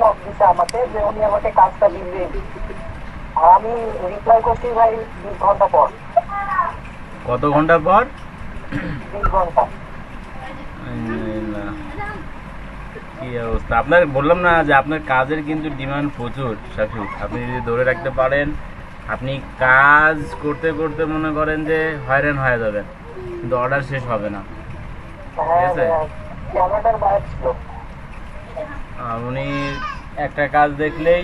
Knock দিছে আমাকে যে উনি আমাকে কাজটা দিবে, আর আমি রিপ্লাই করছি ভাই 20 ঘন্টা পর। কত ঘন্টা পর? 20 ঘন্টা। কি অবস্থা আপনার, বললাম না যে আপনার কাজের কিন্তু ডিমান্ড প্রচুর শাফিক। আপনি যদি ধরে রাখতে পারেন, আপনি কাজ করতে করতে মনে করেন যে হয়রান হয়ে যাবেন, কিন্তু অর্ডার শেষ হবে না। ঠিক আছে, উনি একটা কাজ দেখলেই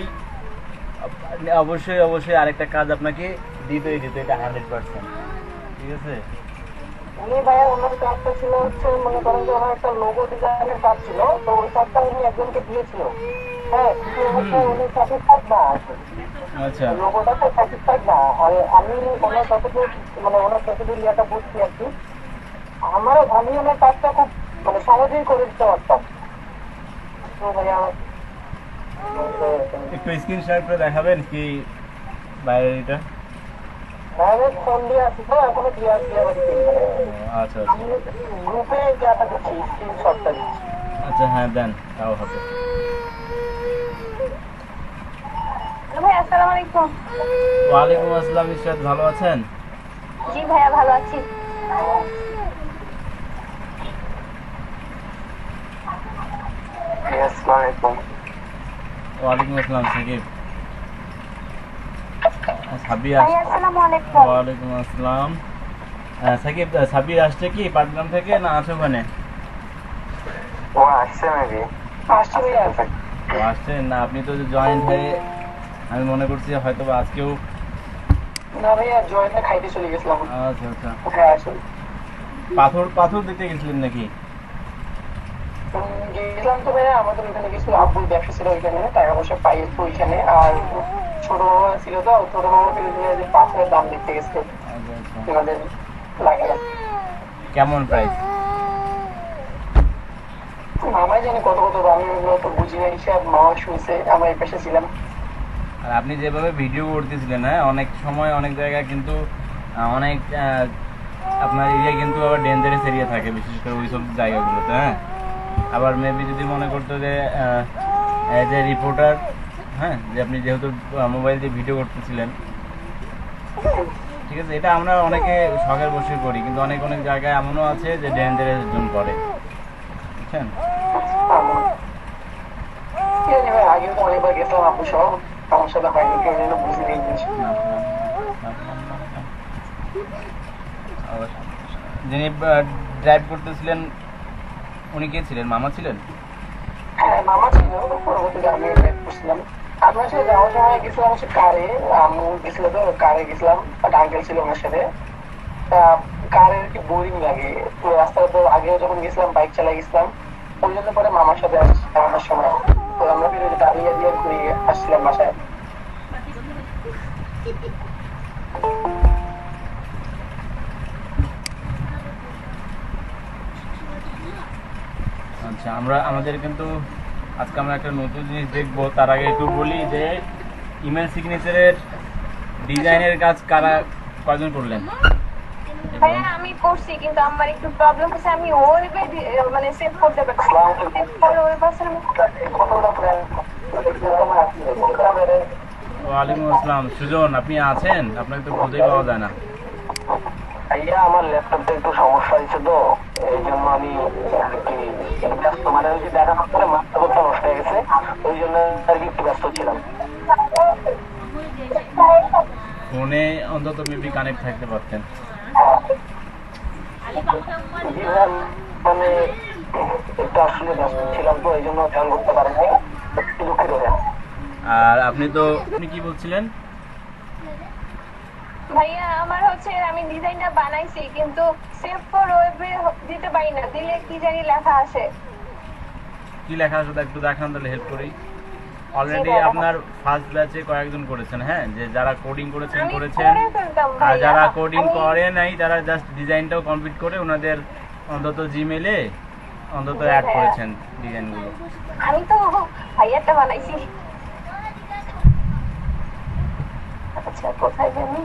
অবশ্যই অবশ্যই আরেকটা কাজ আপনাকে দিতেই দিত, এটা 100%। ঠিক আছে, উনি ভাইয়া ওনার কাজটা ছিল হচ্ছে মনে করেন যে ওনার একটা লোগো ডিজাইনের কাজ ছিল, তো ওই কাজটা উনি একজনকে দিয়েছিল। হ্যাঁ, উনি স্যাটিসফাইড না আসলে। আচ্ছা, লোগোটাতে স্যাটিসফাইড না। আর আমি ওনার যতটুকু মানে ওনার যতটুকু ইয়েটা বুঝছি আর কি, আমি ওনার কাজটা খুব মানে সহজেই করে দিতে পারতাম। তো ভাইয়া একটু স্ক্রিন শেয়ার করে দেখাবেন কি বাইরের এটা? ফোন দিয়ে আসি তো এখনো ক্লিয়ার আচ্ছা আমি গ্রুপে যাটা দিচ্ছি স্ক্রিনশটটা দিচ্ছি। আচ্ছা, হ্যাঁ দেন, তাও হবে। ভাই আসসালামু আলাইকুম। ওয়ালাইকুম আসসালাম। ইশরাত, ভালো আছেন? জি ভাইয়া ভালো আছি। ওয়ালাইকুম আসসালাম সাকিব। সাবির ভাই আসসালামু আলাইকুম। ওয়ালাইকুম আসসালাম। সাকিব, সাবির আসছে কি পাটগ্রাম থেকে, না আছে ওখানে? ও আসছে নাকি? আসছে ভাইয়া। ও আসছেন না, আপনি তো জয়েন্ট হয়ে আমি মনে করছি হয়তো বা আজকেও। না ভাইয়া, জয়েন্টে খাইতে চলে গেছিলাম। আচ্ছা আচ্ছা, হ্যাঁ আসলে পাথর দিতে গেছিলেন নাকি? গেছিলাম তো ভাইয়া, আমাদের ওইখানে কিছু আব্বুর ব্যবসা ছিল ওইখানে, টাকা পয়সা পাই তো ওইখানে। আর ছোট মামা ছিল, তো ছোট মামা যে পাথরের দাম দেখতে গেছে আমাদের লাগে। কেমন প্রাইস? মামাই জানি কত কত, আমি ওগুলো তো বুঝি না, হিসাব মামা শুনছে, আমরা এই পেশে ছিলাম। আর আপনি যেভাবে ভিডিও করতেছিলেন, হ্যাঁ অনেক সময় অনেক জায়গায় কিন্তু অনেক আপনার এরিয়া কিন্তু আবার ডেঞ্জারাস এরিয়া থাকে, বিশেষ করে ওই সব জায়গাগুলোতে। হ্যাঁ, আবার মেবি যদি মনে করতো যে এজ এ রিপোর্টার, হ্যাঁ, যে আপনি যেহেতু মোবাইল দিয়ে ভিডিও করতেছিলেন, ঠিক আছে, এটা আমরা অনেকে শখের বসে করি, কিন্তু অনেক অনেক জায়গায় এমনও আছে যে ডেঞ্জারাস জোন করে, বুঝছেন? আগেও তো অনেকবার গেছিলাম আপু সহ, আমার সাথে হয়নি, কেউ যেন বুঝে নেই। যিনি ড্রাইভ করতেছিলেন উনি কে ছিলেন? মামা ছিলেন? হ্যাঁ মামা ছিল, পরবর্তীতে আমি ড্রাইভ করছিলাম। আমরা সাথে যাওয়ার সময় গেছিলাম হচ্ছে কারে, আম্মু গেছিল তো কারে গেছিলাম, একটা আঙ্কেল ছিল ওনার সাথে। কারে আর কি বোরিং লাগে, পুরো রাস্তাটা তো আগেও যখন গেছিলাম বাইক চালাই গেছিলাম, ওই জন্য পরে মামার সাথে আমাদের সময় তো আমরা ফিরে দাঁড়িয়ে দিয়ে ঘুরে আসছিলাম বাসায়। আচ্ছা, আমাদের কিন্তু আজকে আমরা একটা নতুন জিনিস দেখবো। তার আগে একটু বলি যে ইমেল সিগনেচারের ডিজাইনের কাজ কয়জন করলেন? ভাইয়া আমি করছি, কিন্তু আমার একটু প্রবলেম হচ্ছে, আমি ওয়েবে মানে সেভ করতে পারছি না। সেভ করে ওয়েব আছে আমি। ওয়ালাইকুম আসসালাম। সুজন, আপনি আছেন? আপনাকে তো খুঁজেই পাওয়া যায় না। ভাইয়া আমার ল্যাপটপটা একটু সমস্যা হয়েছে, তো এই জন্য আমি আর কি ব্যস্ত, মানে ওই যে দেখানোর পরে মাত্রা নষ্ট হয়ে গেছে, ওই জন্য আর কি একটু ব্যস্ত ছিলাম। ফোনে অন্তত মেবি কানেক্ট থাকতে পারতেন। মানে একটু আসলে ব্যস্ত ছিলাম, তো এই জন্য খেয়াল করতে পারিনি, দুঃখিত। আর আপনি কি বলছিলেন? ভাইয়া আমার হচ্ছে আমি ডিজাইনটা বানাইছি, কিন্তু সেভ ফর ওয়েবে দিতে পারি না, দিলে কি জানি লেখা আসে। কি লেখা আসলে একটু দেখান, তাহলে হেল্প করি। অলরেডি আপনার ফার্স্ট ব্যাচে কয়েকজন করেছেন, হ্যাঁ, যে যারা কোডিং করেছেন, আর যারা কোডিং করে নাই তারা জাস্ট ডিজাইনটাও কমপ্লিট করে ওনাদের অন্তত জিমেইলে অন্তত অ্যাড করেছেন ডিজাইনগুলো। আমি তো ভাইয়াটা বানাইছি। আচ্ছা, কোথায় জানি?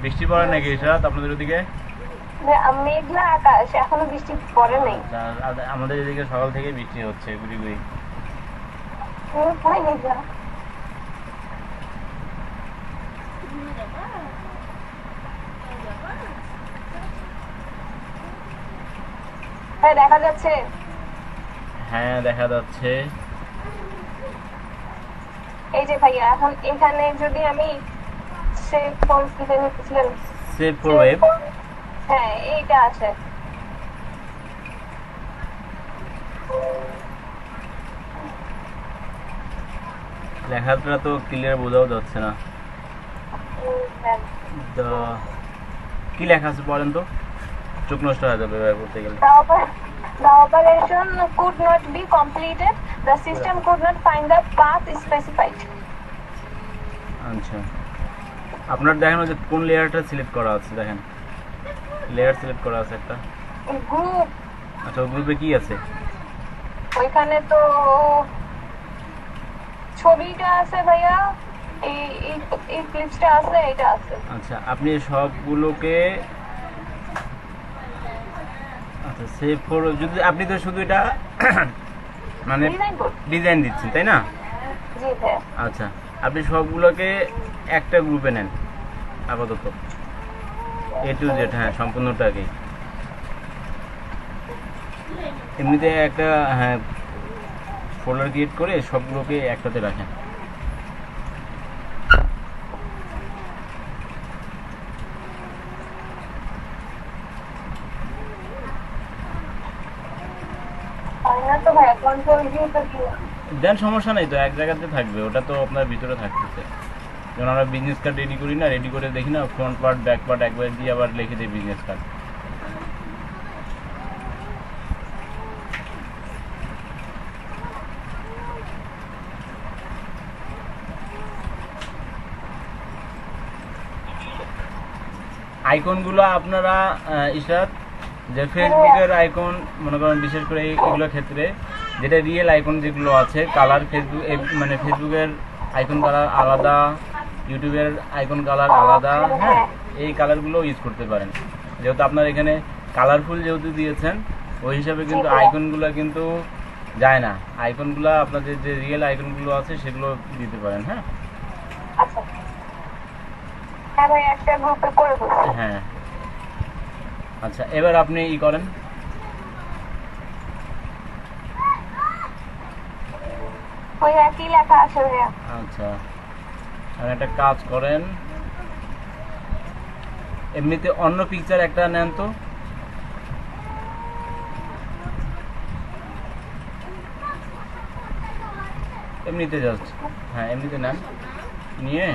বৃষ্টি পড়ে নাকি ইশরাত আপনাদের ওদিকে? মেঘলা আকাশ, এখনো বৃষ্টি পড়ে নাই। আমাদের এদিকে সকাল থেকে বৃষ্টি হচ্ছে গুড়ি গুড়ি। পুরো মেঘলা। হ্যাঁ দেখা যাচ্ছে। হ্যাঁ দেখা যাচ্ছে। এই যে ভাইয়া এখন এখানে যদি আমি save for save for web, হ্যাঁ এইটা আছে। লেখাটা তো ক্লিয়ার বোঝাও যাচ্ছে না। কি লেখা আছে বলেন তো, চোখ নষ্ট হয়ে যাবে ব্যবহার করতে গেলে। The operation could not be completed. The system could not find the path specified. আচ্ছা আপনার দেখেন ওই যে কোন লেয়ারটা সিলেক্ট করা আছে, দেখেন লেয়ার সিলেক্ট করা আছে একটা গ্রুপ। আচ্ছা ওই গ্রুপে কি আছে? ওইখানে তো ছবিটা আছে ভাইয়া, এই এই ক্লিপসটা আছে, এটা আছে। আচ্ছা আপনি সবগুলোকে আচ্ছা সেভ ফর, যদি আপনি তো শুধু এটা মানে ডিজাইন দিচ্ছেন তাই না? জি ভাইয়া। আচ্ছা আপনি সবগুলোকে একটা গ্রুপে নেন আপাতত, এ টু জেড, হ্যাঁ সম্পূর্ণটাকেই। এমনিতে একটা হ্যাঁ ফোল্ডার ক্রিয়েট করে সবগুলোকে একটাতে রাখেন। দেন সমস্যা নেই তো, এক জায়গাতে থাকবে, ওটা তো আপনার ভিতরে থাকতেছে। যেমন আমরা বিজনেস কার্ড রেডি করি না, রেডি করে দেখি না ফ্রন্ট পার্ট ব্যাক পার্ট একবার দিয়ে আবার লিখে দিই বিজনেস কার্ড। আইকনগুলো আপনারা ইশরাত, যে ফেসবুকের আইকন মনে করেন বিশেষ করে এগুলোর ক্ষেত্রে যেটা রিয়েল আইকন যেগুলো আছে কালার, ফেসবুক মানে ফেসবুকের আইকন কালার আলাদা, ইউটিউবের আইকন কালার আলাদা, হ্যাঁ এই কালারগুলো ইউজ করতে পারেন। যেহেতু আপনার এখানে কালারফুল যেহেতু দিয়েছেন ওই হিসাবে কিন্তু আইকনগুলো কিন্তু যায় না, আইকনগুলো আপনাদের যে রিয়েল আইকনগুলো আছে সেগুলো দিতে পারেন। হ্যাঁ হ্যাঁ আচ্ছা এবার আপনি ই করেন, আচ্ছা একটা কাজ করেন, এমনিতে অন্য পিকচার একটা নেন তো, এমনিতে জাস্ট হ্যাঁ এমনিতে নেন, নিয়ে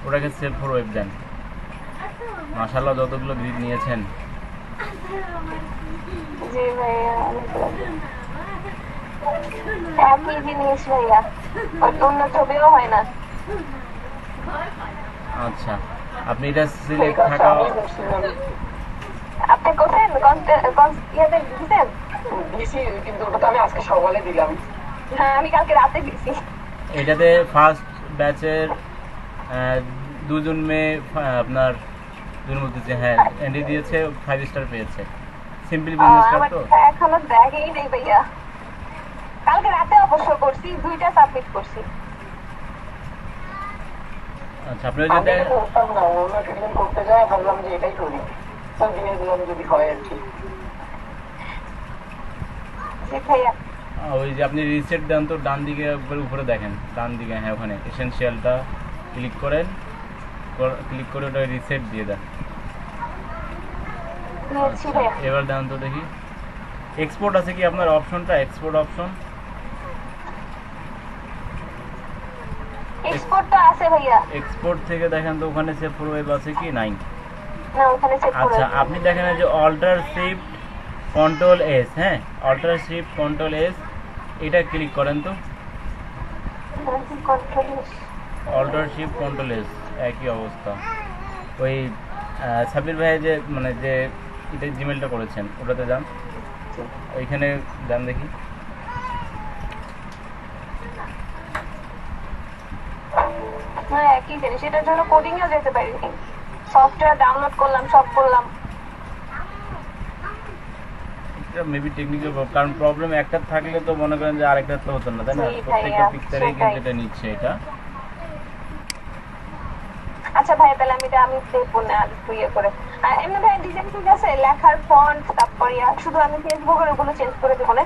ওটাকে সেভ ফর ওয়েব দেন। মাশাআল্লাহ যতগুলো গ্রিড নিয়েছেন। জি ভাইয়া একই জিনিস ভাইয়া, অন্য ছবিও হয় না। আচ্ছা আপনি এটা সিলেক্ট থাকা, আপনি কোথায় ইয়াতে দিয়েছেন? দিছি কিন্তু ওটা তো আমি আজকে সকালে দিলাম। হ্যাঁ আমি কালকে রাতে দিছি। এটাতে ফার্স্ট ব্যাচের দুজন মেয়ে আপনার দুজন বলতেছে হ্যাঁ এন্ডি দিয়েছে, 5 স্টার পেয়েছে। সিম্পল বিজনেস কার্ড তো এখনো দেখেই নেই ভাইয়া, কালকে রাতে অবশ্য করছি, 2টা সাবমিট করছি। আচ্ছা আপনি যদি করতাম না, অন্য ট্রিটমেন্ট করতে যায় ভাবলাম যে এটাই করি, তো দিয়ে দিলাম যদি হয় আর কি। ভাইয়া ওই যে আপনি রিসেট দেন তো ডান দিকে একবার উপরে দেখেন, ডান দিকে হ্যাঁ ওখানে এসেনশিয়ালটা ক্লিক করেন, ক্লিক করে ওটা রিসেট দিয়ে দেন। এবার দেন তো দেখি এক্সপোর্ট আছে কি আপনার অপশনটা, এক্সপোর্ট অপশন, এক্সপোর্টটা আছে ভাইয়া। এক্সপোর্ট থেকে দেখেন তো ওখানে সেভ ফর ওয়েব আছে কি নাই? না ওখানে সেভ ফর ওয়েব। আচ্ছা আপনি দেখেন যে অল্টার শিফট কন্ট্রোল এস, হ্যাঁ অল্টার শিফট কন্ট্রোল এস এটা ক্লিক করেন তো, অল্টার শিফট কন্ট্রোল এস একই অবস্থা। ওই সাবির ভাই যে মানে যে এটা জিমেলটা করেছেন ওটাতে যান, ওইখানে যান দেখি। হ্যাঁ একই জিনিস, এটার জন্য কোডিংও যেতে পারি, সফটওয়্যার ডাউনলোড করলাম, সব করলাম। একটা মেবি টেকনিক্যাল, কারণ প্রবলেম একটা থাকলে তো মনে করেন যে আরেকটা তো হতো না, তাই না? প্রত্যেকটা পিকচারেই কিন্তু এটা নিচ্ছে এটা। আচ্ছা ভাই, তাহলে আমি দেখবো না আর একটু ইয়ে করে। আর এমনি ভাই ডিজাইন ঠিক আছে, লেখার ফন্ট তারপর শুধু আমি ফেসবুকের ওগুলো চেঞ্জ করে দেবো না?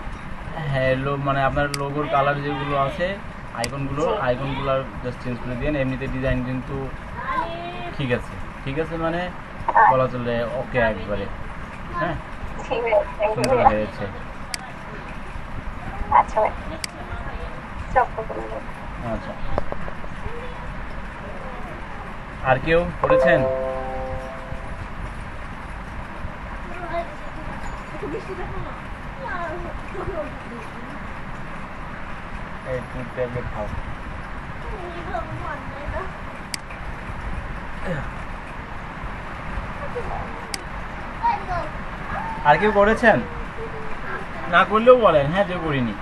হ্যাঁ, মানে আপনার লোগোর কালার যেগুলো আছে, আইকনগুলো জাস্ট চেঞ্জ করে দিন। এমনিতে ডিজাইন কিন্তু ঠিক আছে, ঠিক আছে, মানে বলা চলে ওকে একবারে। হ্যাঁ, সুন্দর হয়েছে। আচ্ছা ভাই, আচ্ছা, আর কেউ করেছেন? ট্যাবলেট খাও। আর কেউ করেছেন? না করলেও বলেন, হ্যাঁ, যে করিনি।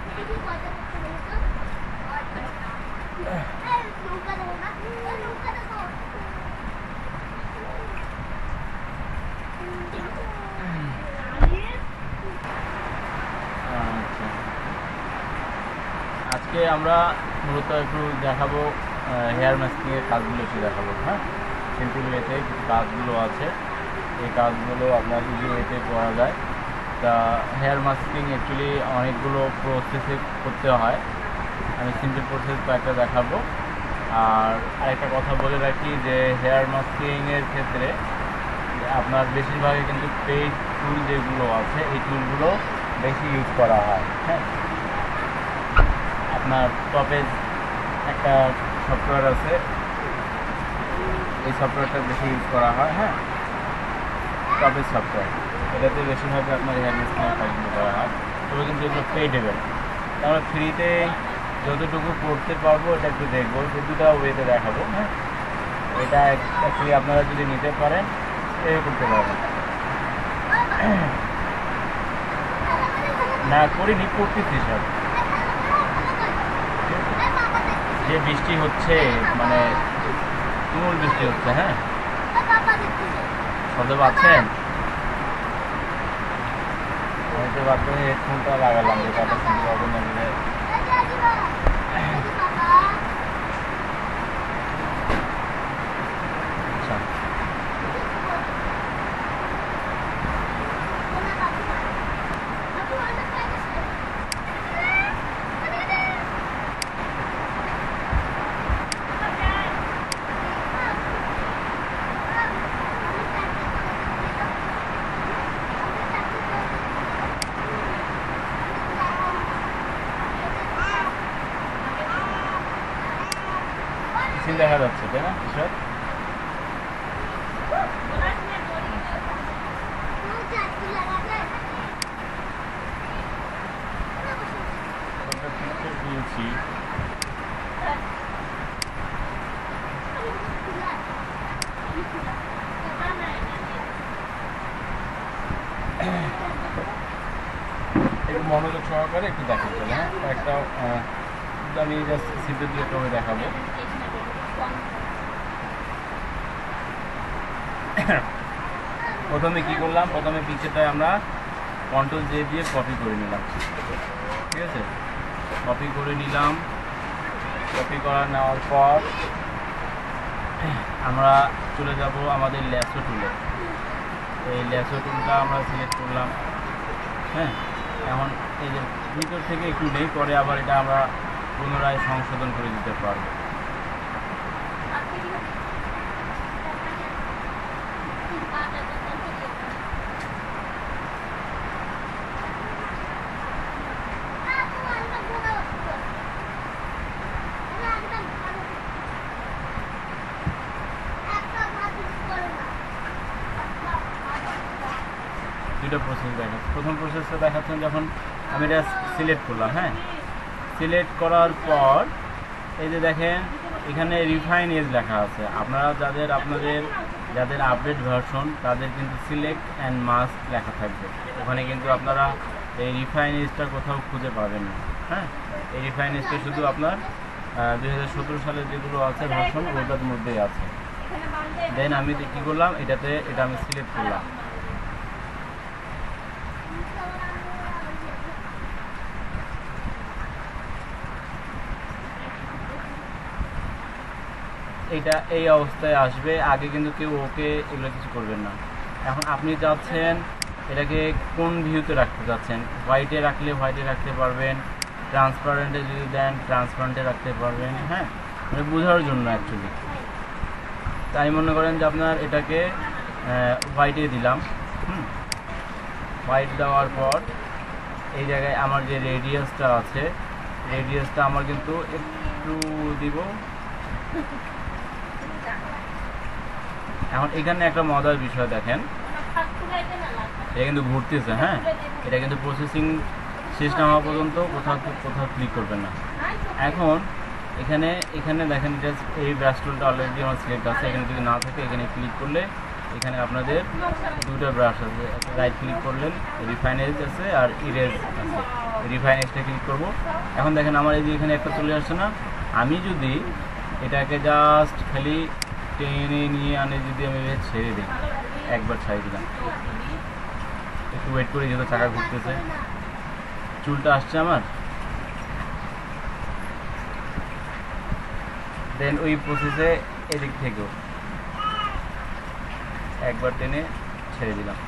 আজকে আমরা মূলত একটু দেখাবো হেয়ার মাস্কিংয়ের কাজগুলো একটু দেখাবো। হ্যাঁ, সিম্পল ওয়েতে কিছু কাজগুলো আছে, এই কাজগুলো আপনার ইজি ওয়েতে করা যায়। তা হেয়ার মাস্কিং অ্যাকচুয়ালি অনেকগুলো প্রসেসে করতে হয়, আমি সিম্পল প্রসেস কয়েকটা দেখাবো। আর আরেকটা কথা বলে রাখি যে হেয়ার মাস্কিংয়ের ক্ষেত্রে আপনার বেশিরভাগই কিন্তু পেইড টুল যেগুলো আছে এই টুলগুলো বেশি ইউজ করা হয়। হ্যাঁ, আপনার টপেজ একটা সফটওয়্যার আছে, এই সফটওয়্যারটা বেশি ইউজ করা হয়। হ্যাঁ, টপেজ সফটওয়্যার, এটাতে বেশিরভাগ আপনার হেয়ার মাস্কিংয়ের কাজগুলো করা হয়। তবে কিন্তু এগুলো পেইডেবল, আমরা ফ্রিতে যতটুকু করতে পারবো এটা একটু দেখবো, সে দুটা ওয়েতে দেখাবো। হ্যাঁ, এটা অ্যাকচুয়ালি আপনারা যদি নিতে পারেন এ করতে পারবেন। না করিনি, করতেছি সব। যে বৃষ্টি হচ্ছে, মানে তুমুল বৃষ্টি হচ্ছে। হ্যাঁ, শব্দ পাচ্ছেন? বাথরুমে হেডফোনটা লাগালাম, যেটা শুনতে পাবো না বলে। আচ্ছা, সিন দেখা যাচ্ছে তাই না? ঈশ্বর, পিকচার দিয়েছি। একটু মনোযোগ সহকারে একটু দেখেন তাহলে। হ্যাঁ, একটা আমি জাস্ট সিম্পল দিয়ে একটা দেখাবো। প্রথমে কি করলাম, প্রথমে পিকচারটা আমরা কন্ট্রোল জে দিয়ে কপি করে নিলাম। ঠিক আছে, কপি করে নিলাম। কপি করা নেওয়ার পর আমরা চলে যাব আমাদের ল্যাসো টুলে। এই ল্যাসো টুলটা আমরা সিলেক্ট করলাম। হ্যাঁ, এখন এই যে ভিতর থেকে একটু নেই, পরে আবার এটা আমরা পুনরায় সংশোধন করে দিতে পারবো। দুটো প্রসেস দেখাচ্ছে। প্রথম প্রসেসটা দেখাচ্ছেন যখন আমি এটা সিলেক্ট করলাম। হ্যাঁ, সিলেক্ট করার পর এই যে দেখেন এখানে রিফাইন এজ লেখা আছে। আপনারা যাদের আপডেট ভার্সন তাদের কিন্তু সিলেক্ট অ্যান্ড মাস্ক লেখা থাকবে। ওখানে কিন্তু আপনারা এই রিফাইন এজটা কোথাও খুঁজে পাবেন না। হ্যাঁ, এই রিফাইন এজটা শুধু আপনার 2017 সালের যেগুলো আছে ভার্সন ওটার মধ্যেই আছে। দেন আমি কী করলাম, এটা আমি সিলেক্ট করলাম। এটা এই অবস্থায় আসবে। আগে কিন্তু কেউ ওকে এগুলো কিছু করবেন না। এখন আপনি চাচ্ছেন এটাকে কোন ভিউতে রাখতে চাচ্ছেন, হোয়াইটে রাখলে হোয়াইটে রাখতে পারবেন, ট্রান্সপারেন্টে যদি দেন ট্রান্সপারেন্টে রাখতে পারবেন। হ্যাঁ, মানে বোঝার জন্য অ্যাকচুয়ালি। তাই মনে করেন যে আপনার এটাকে হোয়াইটে দিলাম। হোয়াইট দেওয়ার পর এই জায়গায় আমার যে রেডিয়াসটা আছে, রেডিয়াসটা আমার কিন্তু একটু দিব। এখন এখানে একটা মজার বিষয় দেখেন, এটা কিন্তু ঘুরতেছে। হ্যাঁ, এটা কিন্তু প্রসেসিং শেষ না হওয়া পর্যন্ত কোথাও ক্লিক করবেন না। এখন এখানে দেখেন এটা এই ব্রাশ টুলটা অলরেডি আমার সিলেক্ট আছে। এখানে যদি না থাকে এখানে ক্লিক করলে এখানে আপনাদের দুটো ব্রাশ আছে। রাইট ক্লিক করলেন, রিফাইন এজ আছে আর ইরেজ আছে। রিফাইন এজটা ক্লিক করব। এখন দেখেন আমার এই যে এখানে একটা চলে আসছে না। আমি যদি এটাকে জাস্ট খালি টেনে নিয়ে আনে যদি আমি ছেড়ে দিই, একবার ছাড়ি দিলাম, একটু ওয়েট করি যেহেতু চাকা ঘুরতেছে, চুলটা আসছে আমার। দেন ওই প্রসেসে এদিক থেকেও একবার টেনে ছেড়ে দিলাম।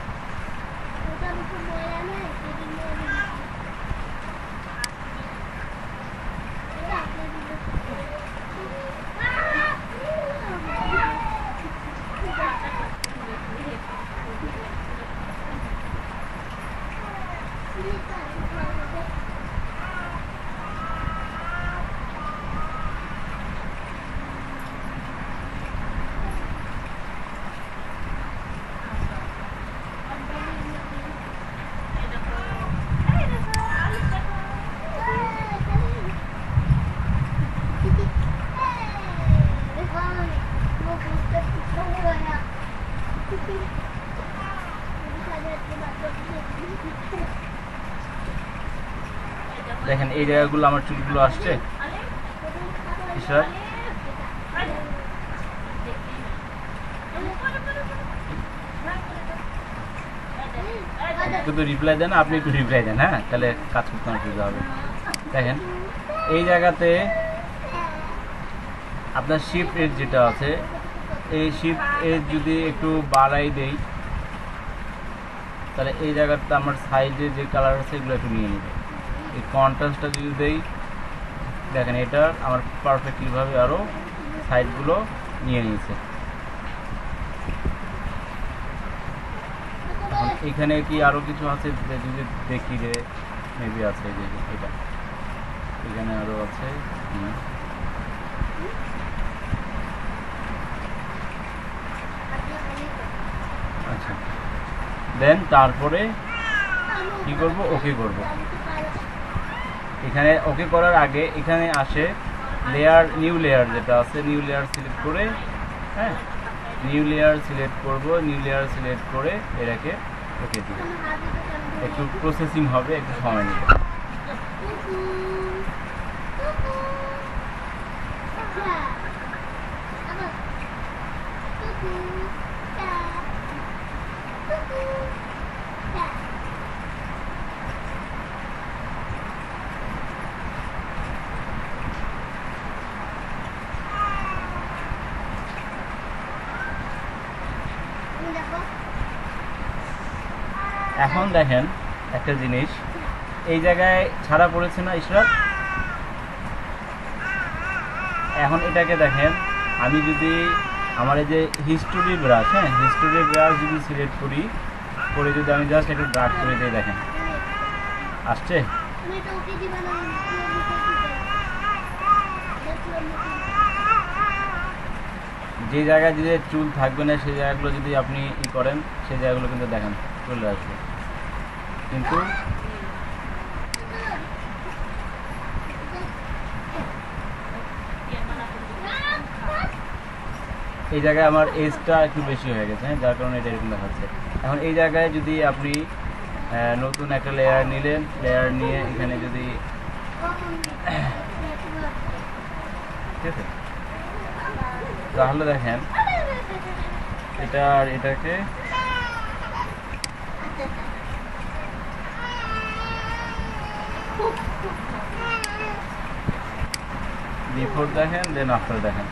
দেখেন এই জায়গাগুলো আমার চুলগুলো আসছে। কিন্তু রিপ্লাই দেন, আপনি একটু রিপ্লাই দেন। হ্যাঁ, তাহলে কাজ করতে আমার সুবিধা হবে। দেখেন এই জায়গাতে আপনার শিফট এজ যেটা আছে, এই শিফট এজ যদি একটু বাড়াই দেই তাহলে এই জায়গাটা আমার সাইডে যে কালার আছে এগুলো একটু নিয়ে নেবে। এই কন্ট্রাস্টটা যদি দেই, দেখেন এটা আমার পারফেক্টলিভাবে আরও সাইডগুলো নিয়ে নিয়েছে। এখন এখানে কি আরও কিছু আছে যদি দেখি যে মেবি আছে, যে এটা এখানে আরও আছে। আচ্ছা, দেন তারপরে কি করব, ওকে করব। এখানে ওকে করার আগে এখানে আসে লেয়ার, নিউ লেয়ার যেটা আছে, নিউ লেয়ার সিলেক্ট করে, হ্যাঁ নিউ লেয়ার সিলেক্ট করব। নিউ লেয়ার সিলেক্ট করে এটাকে ওকে দিব। একটু প্রসেসিং হবে, একটু সময় নেবে। এখন দেখেন একটা জিনিস, এই জায়গায় ছাড়া পড়েছে না ইশরাত। এখন এটাকে দেখেন, আমি যদি আমার এই যে হিস্টোরি ব্রাশ, হ্যাঁ হিস্টোরি ব্রাশ যদি সিলেক্ট করি, করে যদি আমি জাস্ট একটু ড্রাগ করে দিই, দেখেন আসছে। যে জায়গায় যদি চুল থাকবে না সেই জায়গাগুলো যদি আপনি ই করেন, সেই জায়গাগুলো কিন্তু দেখেন চলে আসবে। কিন্তু এই জায়গায় আমার এজটা একটু বেশি হয়ে গেছে, হ্যাঁ যার কারণে এটা এরকম দেখাচ্ছে। এখন এই জায়গায় যদি আপনি নতুন একটা লেয়ার নিলেন, লেয়ার নিয়ে এখানে যদি, ঠিক আছে, তাহলে দেখেন এটা আর এটাকে বিফোর দেখেন, দেন আফটার দেখেন।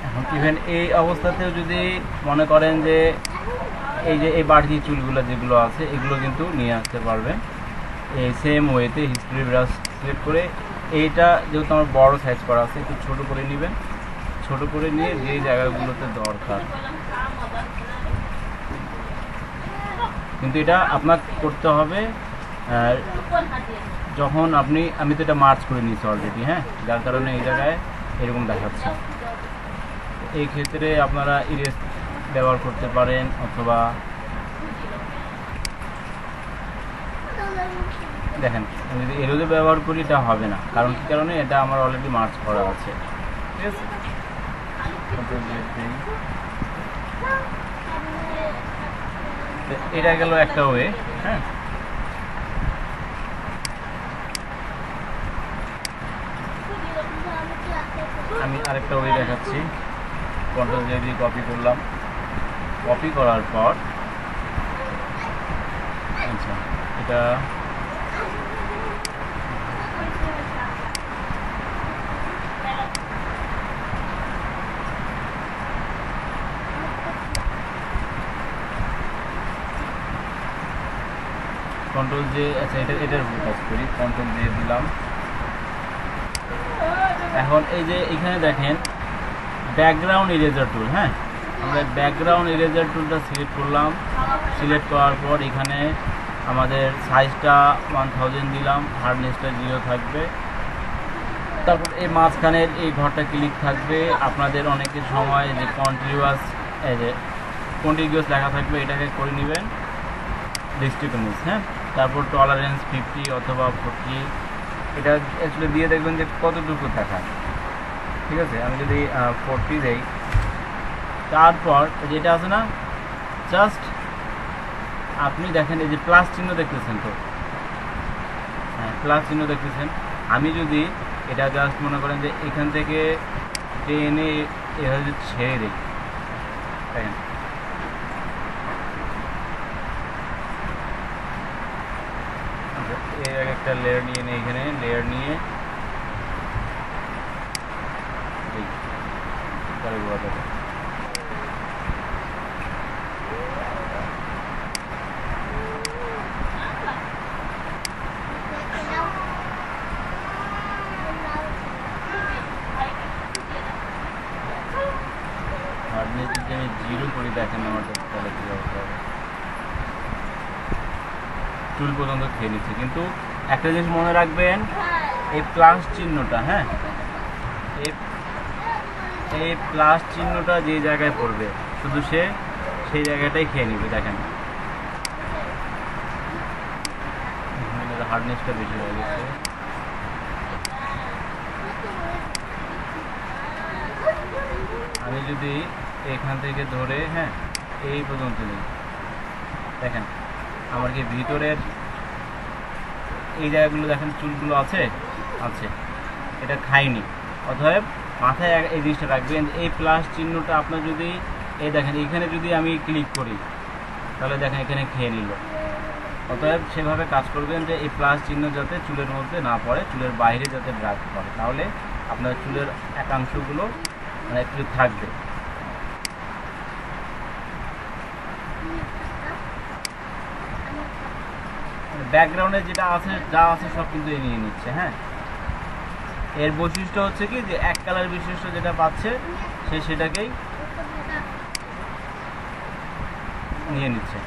এখন ইভেন এই অবস্থাতেও যদি মনে করেন যে এই বাড়তি চুলগুলো যেগুলো আছে এগুলো কিন্তু নিয়ে আসতে পারবেন এই সেম ওয়েতে হিস্ট্রি ব্রাশ সিলেক্ট করে। এইটা যেহেতু আমার বড় সাইজ করা আছে একটু ছোট করে নেবেন, ছোট করে নিয়ে যেই জায়গাগুলোতে দরকার, কিন্তু এটা আপনার করতে হবে যখন আমি তো এটা মার্চ করে নিয়েছি অলরেডি, হ্যাঁ, যার কারণে এই জায়গায় এরকম দেখাচ্ছে। এই ক্ষেত্রে আপনারা ইরেজ ব্যবহার করতে পারেন, অথবা দেখেন আমি যদি এরোজে ব্যবহার করি এটা হবে না, কারণ কি কারণে এটা আমার অলরেডি মার্চ করা আছে, ঠিক আছে। এটা গেল একটা ওয়ে, হ্যাঁ। আমি আরেকটা ওয়ে দেখাচ্ছি। কন্ট্রোল জে দিয়ে কপি করলাম, কপি করার পর আচ্ছা এটা কন্ট্রোল জে, আচ্ছা এটার উপর কাজ করি, কন্ট্রোল জে দিলাম। এখন এই যে এখানে দেখেন ব্যাকগ্রাউন্ড ইরেজার টুল, হ্যাঁ, আমরা ব্যাকগ্রাউন্ড ইরেজার টুলটা সিলেক্ট করলাম। সিলেক্ট করার পর এখানে আমাদের সাইজটা 1000 দিলাম, হার্ডনেসটা 0 থাকবে। তারপর এই মাঝখানের এই ঘরটা ক্লিক থাকবে। আপনাদের অনেকের সময় যে কন্টিনিউয়াস লেখা থাকবে, এটাকে করে নেবেন ডিস্ট্রিবিউশন, হ্যাঁ। তারপর টলারেন্স 50 অথবা 40, এটা অ্যাকচুয়ালি দিয়ে দেখবেন যে কতটুকু দেখায়, ঠিক আছে। আমি যদি 40 দেই, তারপর যেটা আছে না, জাস্ট আপনি দেখেন এই যে প্লাস চিহ্ন দেখতেছেন, তো হ্যাঁ প্লাস চিহ্ন দেখতেছেন। আমি যদি এটা জাস্ট মনে করেন যে এখান থেকে টেনে এভাবে ছেড়ে দিই, দেখেন এর একটা লেয়ার নিয়ে নিই, এখানে লেয়ার নিয়ে হার্ডনেস যদি আমি 0 করি, দেখেন আমারটা তাহলে কী অবস্থা হবে, চুল পর্যন্ত খেয়ে নিচ্ছে। কিন্তু একটা জিনিস মনে রাখবেন, এই প্লাস চিহ্নটা, হ্যাঁ, এই প্লাস চিহ্নটা যে জায়গায় পড়বে শুধু সেই জায়গাটাই খেয়ে নিবে। দেখেন হার্ডনেসটা বেশি হয়ে গেছে। আমি যদি এখান থেকে ধরে, হ্যাঁ, এই পর্যন্ত নিই, দেখেন আমার কি ভিতরের এই জায়গাগুলো দেখেন চুলগুলো আছে, এটা খাইনি। অতএব মাথায় এই জিনিসটা রাখবেন, এই প্লাস চিহ্নটা আপনার যদি এই দেখেন এইখানে যদি আমি ক্লিক করি, তাহলে দেখেন এখানে খেয়ে নিল। অতএব সেভাবে কাজ করবেন যে এই প্লাস চিহ্ন যাতে চুলের মধ্যে না পড়ে, চুলের বাইরে যাতে ব্রাশ পড়ে, তাহলে আপনার চুলের একাংশগুলো মানে একটু থাকবে। ব্যাকগ্রাউন্ডে যা আছে সব কিন্তু নিয়ে নিচ্ছে, হ্যাঁ। এর বৈশিষ্ট্য হচ্ছে কি যে এক কালার বিশিষ্ট যেটা পাচ্ছে সেটাকেই নিয়ে নিচ্ছে।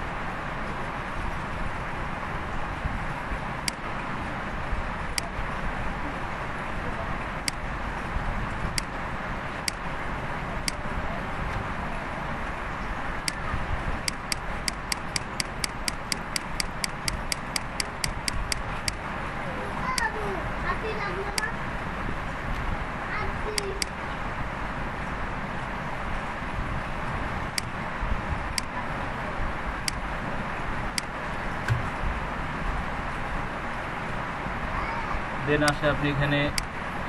দেন আসে আপনি এখানে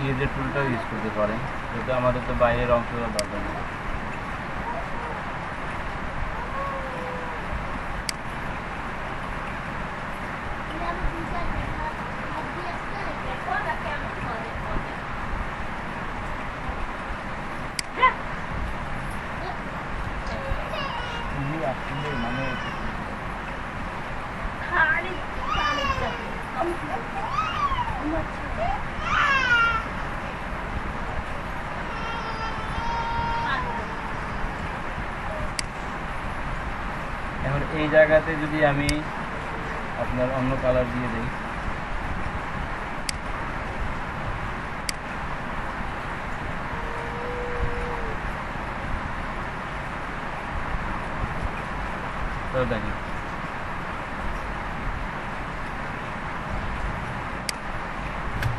ইরেজার টুলটাও ইউজ করতে পারেন, যেহেতু আমাদের তো বাইরের অংশগুলো দরকার নেই। এই জায়গাতে যদি আমি আপনার অন্য কালার দিয়ে দিই, তো দেখেন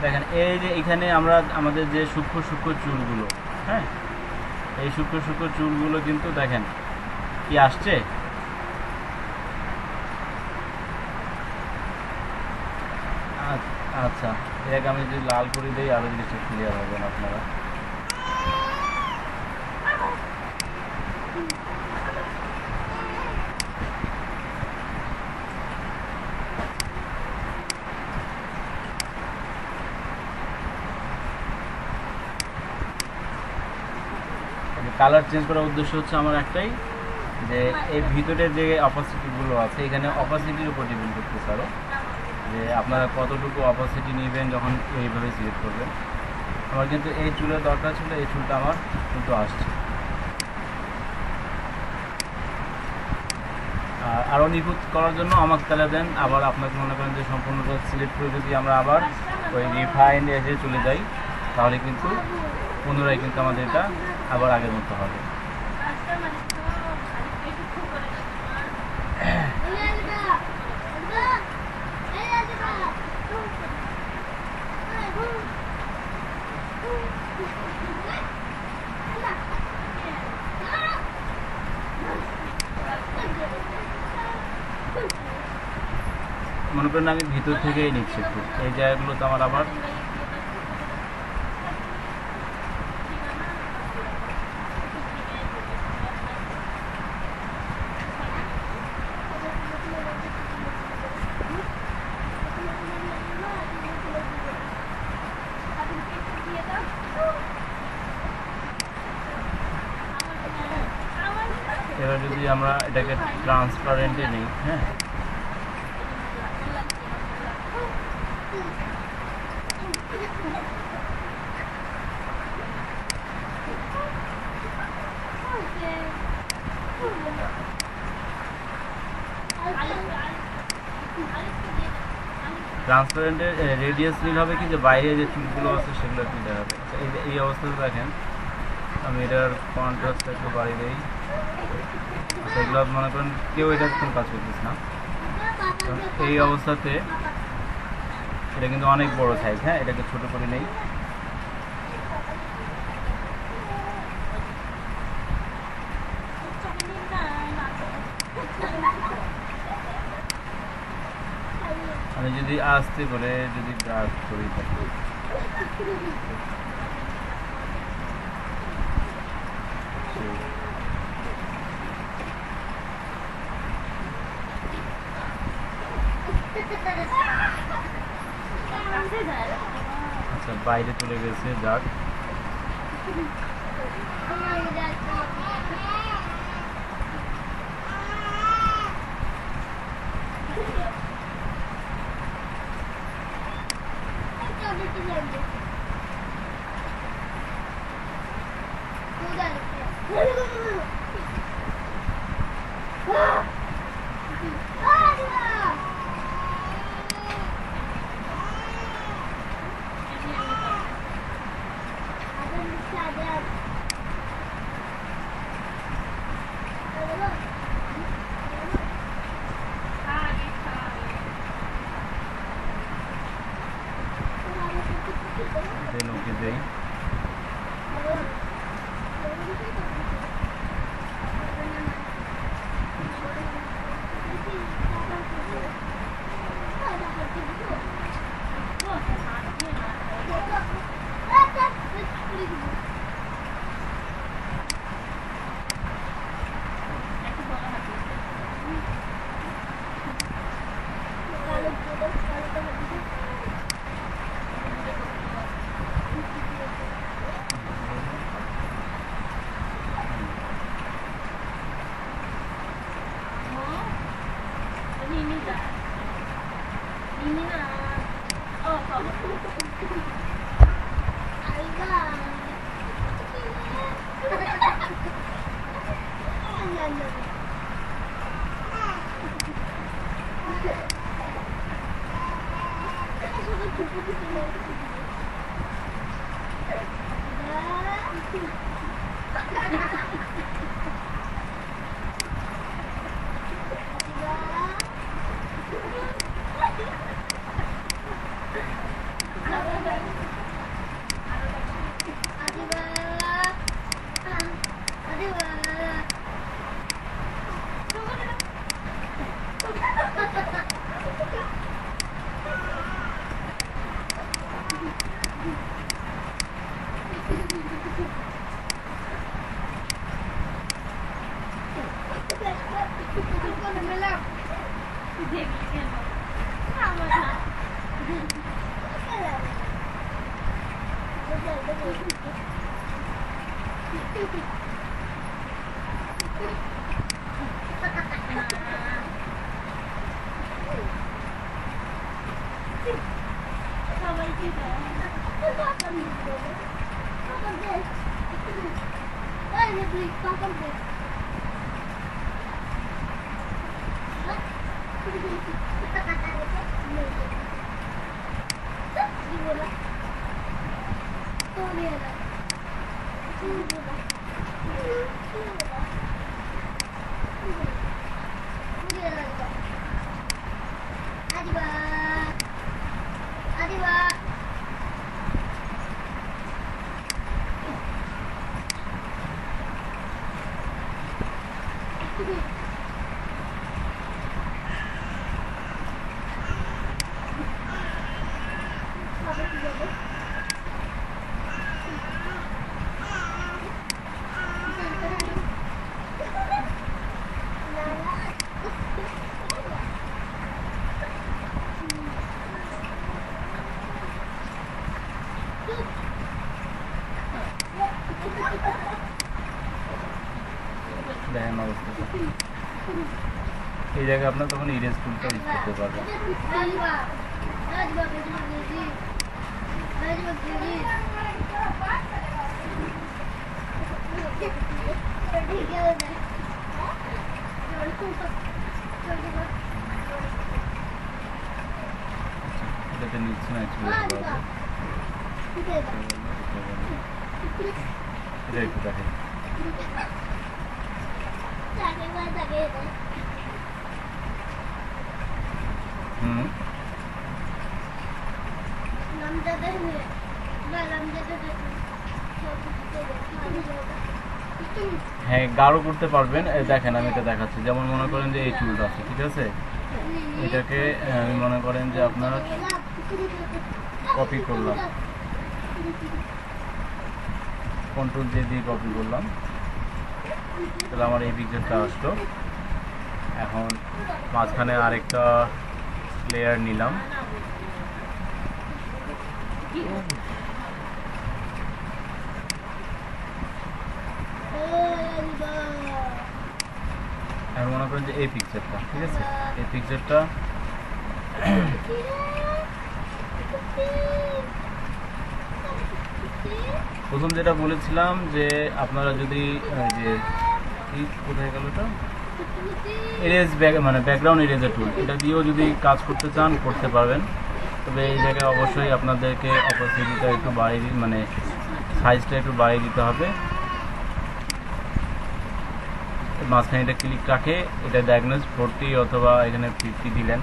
দেখেন এই যে এখানে আমরা আমাদের যে সূক্ষ্ম সূক্ষ্ম চুলগুলো, হ্যাঁ এই সূক্ষ্ম সূক্ষ্ম চুলগুলো কিন্তু দেখেন কি আসছে। আচ্ছা, এটাকে আমি যদি লাল করে দিই আরো জিনিসটা ক্লিয়ার হবেন আপনারা। কালার চেঞ্জ করার উদ্দেশ্য হচ্ছে আমার একটাই, যে এই ভিতরে যে অপাসিটিগুলো আছে এখানে অপাসিটির উপর ডিপেন্ড করতেছে আরও, যে আপনারা কতটুকু অপাসিটি নেবেন যখন এইভাবে সিলেক্ট করবেন। আমার কিন্তু এই চুলের দরকার ছিল, এই চুলটা আমার কিন্তু আসছে। আর আরও নিখুঁত করার জন্য আমাকে তাহলে দেন আবার আপনাকে মনে করেন যে সম্পূর্ণটা সিলেক্ট করে যদি আমরা আবার ওই রিফাইন্ড এজে চলে যাই তাহলে কিন্তু পুনরায় কিন্তু আমাদের এটা আবার আগের মতো হবে। মনে করেন আমি ভিতর থেকেই নিচ্ছি একটু, এই জায়গাগুলো তো আমার আবার এবার যদি আমরা এটাকে ট্রান্সপারেন্টে নিই, হ্যাঁ ট্রান্সপারেন্টের রেডিয়াস নীল হবে কি, যে বাইরে যে চুলগুলো আছে সেগুলো একটু দেখাবে। এই অবস্থাতে দেখেন আমি এটার কন্ট্রাস্টটা একটু বাড়িয়ে দিই। সেগুলো মনে করেন কেউ এটা কোনো কাজ করতেছে না, এই অবস্থাতে এটা কিন্তু অনেক বড় সাইজ। হ্যাঁ এটাকে ছোট করে নেই, আমি যদি আস্তে করে যদি ডার্ক করি থাকি আচ্ছা বাইরে চলে গেছে ডার্ক। ওকে দেই, ini দেখেন অবস্থা এই জায়গায় আপনার তখন ইরেজ টুলটা ইউজ করতে পারবেন। এটাতে নিচ্ছে না এটা একটু দেখেন হ্যাঁ গাঢ় করতে পারবেন। দেখেন আমি এটা দেখাচ্ছি, যেমন মনে করেন যে এই চুলটা আছে, ঠিক আছে, এটাকে আমি মনে করেন যে আপনার কপি করলাম, কন্ট্রোল দিয়ে কপি করলাম, তাহলে আমার এই পিকচারটা আসলো। এখন মাঝখানে আরেকটা লেয়ার নিলাম, এখন মনে করেন যে এই পিকচারটা, ঠিক আছে, এই পিকচারটা প্রথম যেটা বলেছিলাম যে আপনারা যদি যে কোথায় গেল তো ইরেজ মানে ব্যাকগ্রাউন্ড ইরেজার টুল, এটা দিয়েও যদি কাজ করতে চান করতে পারবেন। তবে এই জায়গায় অবশ্যই আপনাদেরকে অপরচুনিটিটা একটু বাড়িয়ে মানে সাইজটা একটু বাড়িয়ে দিতে হবে। মাঝখানে এটা ক্লিক রাখে, এটা ডায়াগনোজ 40 অথবা এখানে 50 দিলেন।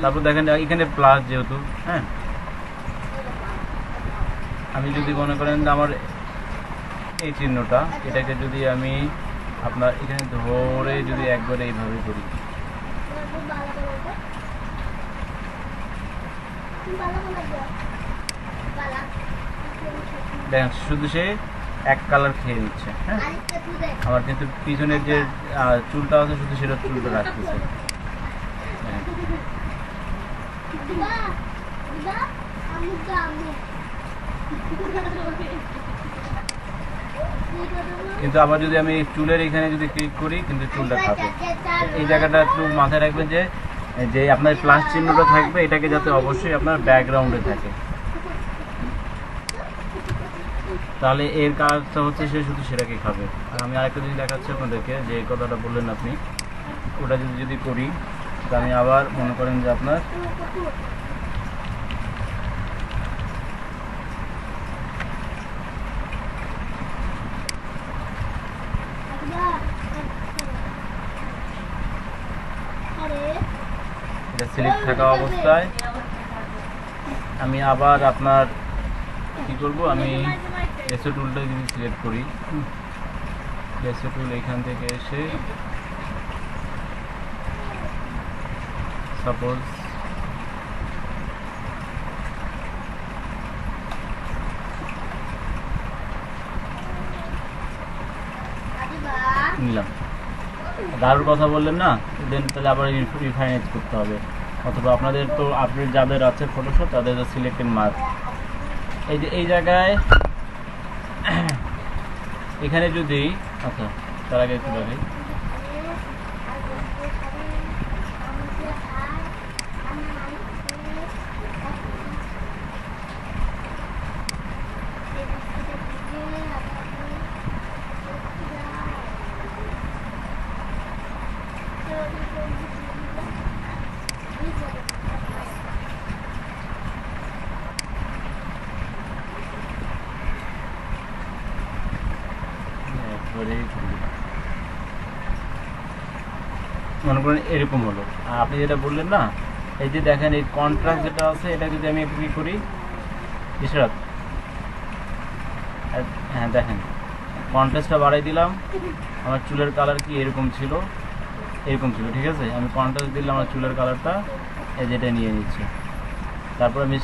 তারপর দেখেন এখানে প্লাস যেহেতু, হ্যাঁ আমি যদি মনে করেন যে আমার এই চিহ্নটা, এটাকে যদি আমি আপনার এখানে ধরে যদি একবারে এইভাবে করি, দেখেন শুধু সে এক কালার খেয়ে নিচ্ছে। হ্যাঁ আমার কিন্তু পিছনের যে চুলটা আছে শুধু সেটা চুলটা রাখতেছে। কিন্তু আবার যদি আমি চুলের এখানে যদি ক্লিক করি কিন্তু চুলটা থাকবে। এই জায়গাটা একটু মাথায় রাখবেন যে যে আপনার প্লাস চিহ্নটা থাকবে, এটাকে যাতে অবশ্যই আপনার ব্যাকগ্রাউন্ডে থাকে, তাহলে এর কাজটা হচ্ছে সে শুধু সেটাকে খাবে। আর আমি আরেকটা জিনিস দেখাচ্ছি আপনাদেরকে, যে এই কথাটা বললেন আপনি, ওটা যদি করি, তো আমি আবার মনে করেন যে আপনার এটা সিলেক্ট থাকা অবস্থায় আমি আবার আপনার কি করব, আমি এসও টুলটা যদি সিলেক্ট করি, এসও টুল এখান থেকে এসে সাপোজ নিলাম। গাঢ়র কথা বললেন না, দেন তাহলে আবার রিফাইনাইজ করতে হবে, অথবা আপনাদের তো আপডেট যাদের আছে ফটোশপ তাদের সিলেক্টেড মার্ক। এই যে এই জায়গায় এখানে যদি, আচ্ছা তার আগে একটু দেখাই, মনে করেন এরকম হলো। আর আপনি যেটা বললেন না, এই যে দেখেন এই কন্ট্রাস্ট যেটা আছে, এটা যদি আমি একটু কি করি, ইশরাত, হ্যাঁ দেখেন কন্ট্রাস্টটা বাড়াই দিলাম, আমার চুলের কালার কি এরকম ছিল, ঠিক আছে। আমি কন্ট্রাস্ট দিলাম, আমার চুলের কালারটা এই যেটা নিয়ে নিচ্ছে, তারপর আমি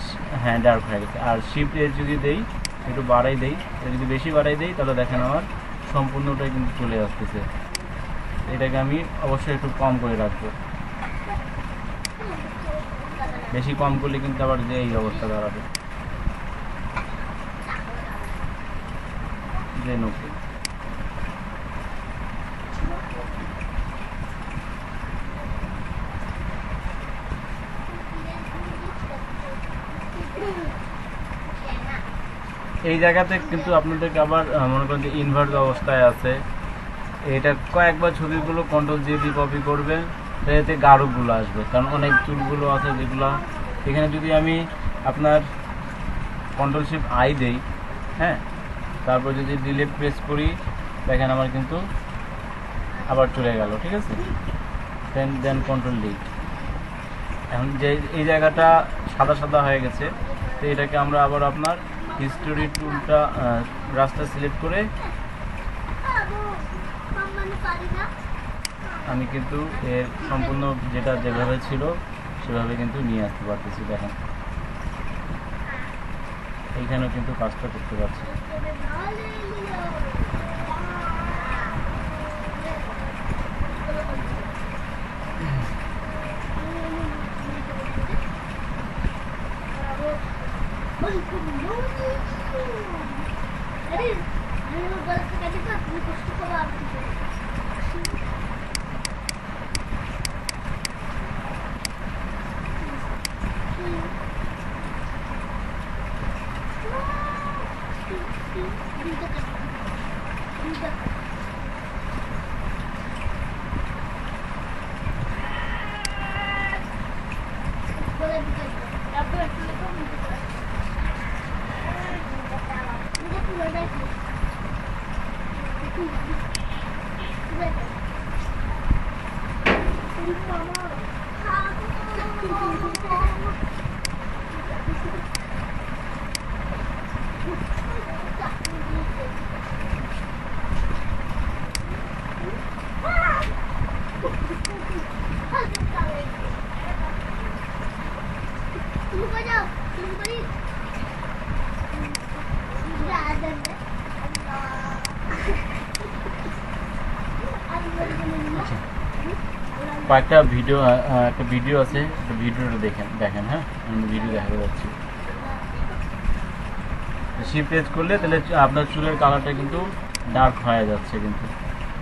হ্যাঁ ডার্ক হয়ে গেছে। আর শিফট এজ যদি দেই, একটু বাড়াই দেই, যদি বেশি বাড়াই দেই তাহলে দেখেন আমার সম্পূর্ণটাই কিন্তু চলে আসতেছে। এটাকে আমি অবশ্যই একটু কম করে রাখবো, বেশি কম করলে কিন্তু আবার যে এই অবস্থা দাঁড়াবে, যে নোকে। এই জায়গাতে কিন্তু আপনাদেরকে আবার মনে করেন যে ইনভার্ট অবস্থায় আছে, এটা কয়েকবার ছবিগুলো কন্ট্রোল জি দিয়ে কপি করবেন, এতে গাঢ়গুলো আসবে, কারণ অনেক চুলগুলো আছে যেগুলো এখানে। যদি আমি আপনার কন্ট্রোল শিফট আই দেই, হ্যাঁ, তারপর যদি ডিলিট প্রেস করি, দেখেন আমার কিন্তু আবার চলে গেল, ঠিক আছে। দেন কন্ট্রোল ডি। এখন যে এই জায়গাটা সাদা সাদা হয়ে গেছে, তো এটাকে আমরা আবার আপনার হিস্টোরি টুলটা ব্রাশটা সিলেক্ট করে আমি কিন্তু এর সম্পূর্ণ যেটা যেভাবে ছিল সেভাবে কিন্তু নিয়ে আসতে পারতেছি। দেখেন এইখানেও কিন্তু কাজটা করতে পারছি। কয়েকটা ভিডিও, একটা ভিডিও আছে, ভিডিওটা দেখেন হ্যাঁ, আমি ভিডিও দেখাতে যাচ্ছি। শিফট প্রেস করলে তাহলে আপনার চুলের কালারটা কিন্তু ডার্ক হয়ে যাচ্ছে কিন্তু,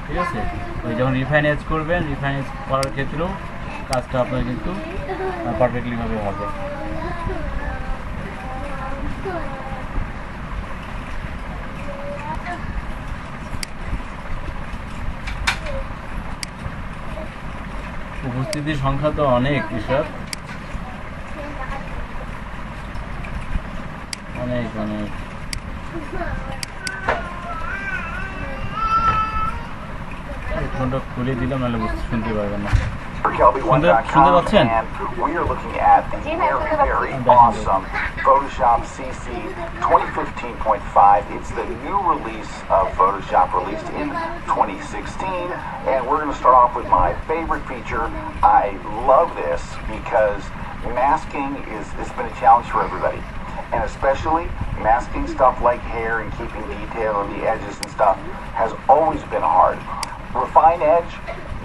ঠিক আছে। ওই যখন রিফাইনাইজ করবেন, রিফাইনাইজ করার ক্ষেত্রেও কাজটা আপনার কিন্তু পারফেক্টলিভাবে হবে। উপস্থিতির সংখ্যা তো অনেক, ঈশ্বর অনেক অনেক। ফোনটা খুলে দিলাম, নাহলে শুনতে পারবেন না। শুনতে পাচ্ছেন? We are looking at the very awesome Photoshop CC 2015.5. It's the new release of Photoshop, released in 2016, and we're going to start off with my favorite feature. I love this because masking it's been a challenge for everybody, and especially masking stuff like hair and keeping detail on the edges and stuff has always been hard. Refine Edge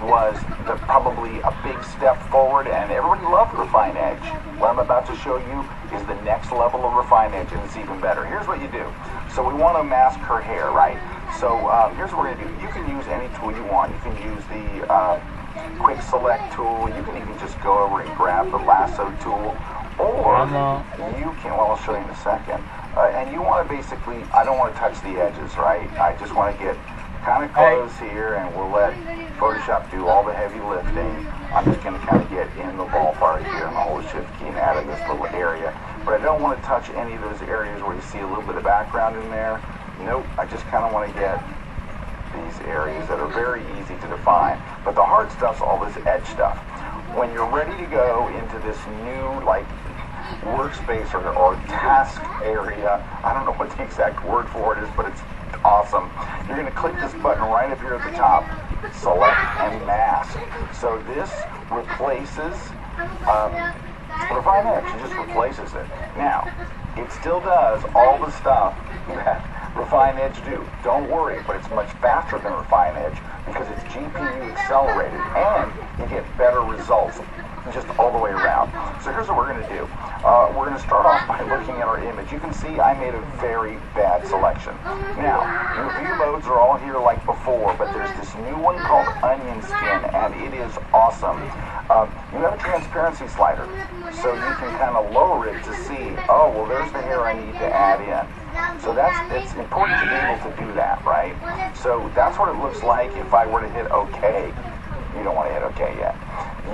was probably a big step forward, and everybody loved Refine Edge. What I'm about to show you is the next level of Refine Edge, and it's even better. Here's what you do. So we want to mask her hair, right? So here's what we're going to do. You can use any tool you want. You can use the quick select tool. You can even just go over and grab the lasso tool. Or you can, well, I'll show you in a second. And you want to basically, I don't want to touch the edges, right? I just want to get kind of close here, and we'll let Photoshop do all the heavy lifting. I'm just going to kind of get in the ballpark here, and I'll hold Shift key and add in this little area. But I don't want to touch any of those areas where you see a little bit of background in there. Nope, I just kind of want to get these areas that are very easy to define. But the hard stuff's all this edge stuff. When you're ready to go into this new, like, workspace or task area, I don't know what the exact word for it is, but it's awesome. You're going to click this button right up here at the top, select and mask. So this replaces Refine Edge. It just replaces it. Now, it still does all the stuff that Refine Edge do. Don't worry, but it's much faster than Refine Edge because it's GPU accelerated, and you get better results just all the way around. So here's what we're going to do. We're going to start off by looking at our image. You can see I made a very bad selection. Now, your view modes are all here like before, but there's this new one called Onion Skin, and it is awesome. You have a transparency slider, so you can kind of lower it to see, oh, well, there's the hair I need to add in. So it's important to be able to do that, right? So that's what it looks like if I were to hit OK. You don't want to hit OK yet.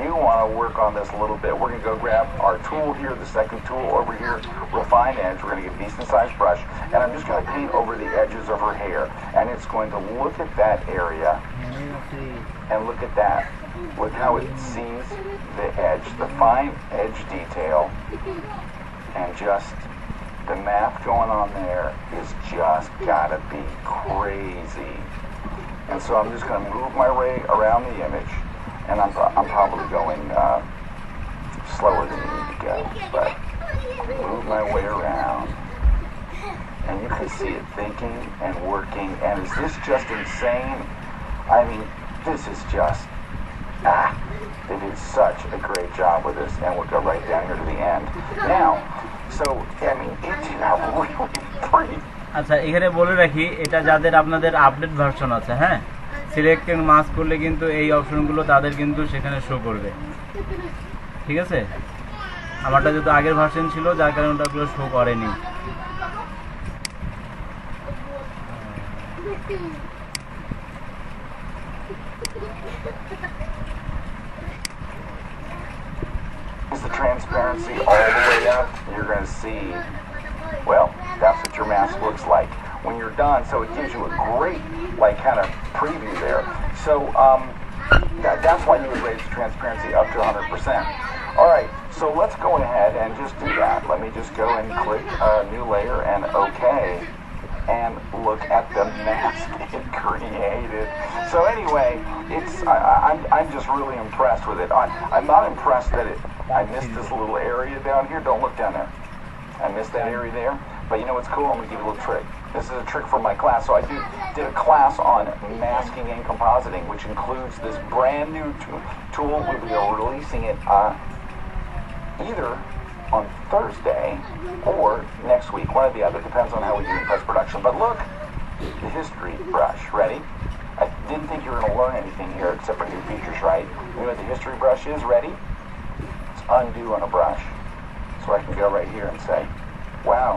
You want to work on this a little bit. We're going to go grab our tool here, the second tool over here, Refine Edge. We're going to get a decent sized brush, and I'm just going to paint over the edges of her hair. And it's going to look at that area, and look at that. Look how it sees the edge, the fine edge detail, and just the math going on there is just gotta be crazy. And so I'm just going to move my way around the image, and I'm probably going slower than you need to go, but move my way around, and you can see it thinking and working. And is this just insane? I mean, this is just, they did such a great job with this, and we'll go right down here to the end. Now, so, I mean, it did a really pretty. আচ্ছা, এখানে বলে রাখি, এটা যাদের আপনাদের update version আছে, হ্যাঁ, selected mask করলে কিন্তু এই অপশনগুলো তাদের কিন্তু সেখানে শো করবে, ঠিক আছে? আমারটা যেহেতু আগের ভার্সন ছিল, যার কারণে ওটাগুলো শো করেনি। The transparency all the way up, you're going to see, well, that's what your mask looks like when you're done. So it gives you a great, like, kind of preview there. So that's why you would raise the transparency up to 100%. All right, so let's go ahead and just do that. Let me just go and click new layer and OK, and look at the mask it created. So anyway, I'm just really impressed with it. I'm not impressed that I missed this little area down here. Don't look down there. I missed that area there. But you know what's cool? I'm going to give you a little trick. This is a trick from my class. So I did a class on masking and compositing, which includes this brand new tool. We'll be releasing it either on Thursday or next week, one or the other. Depends on how we do in post-production. But look, the history brush. Ready? I didn't think you were going to learn anything here except for new features, right? You know what the history brush is? Ready? It's undo on a brush. So I can go right here and say, wow,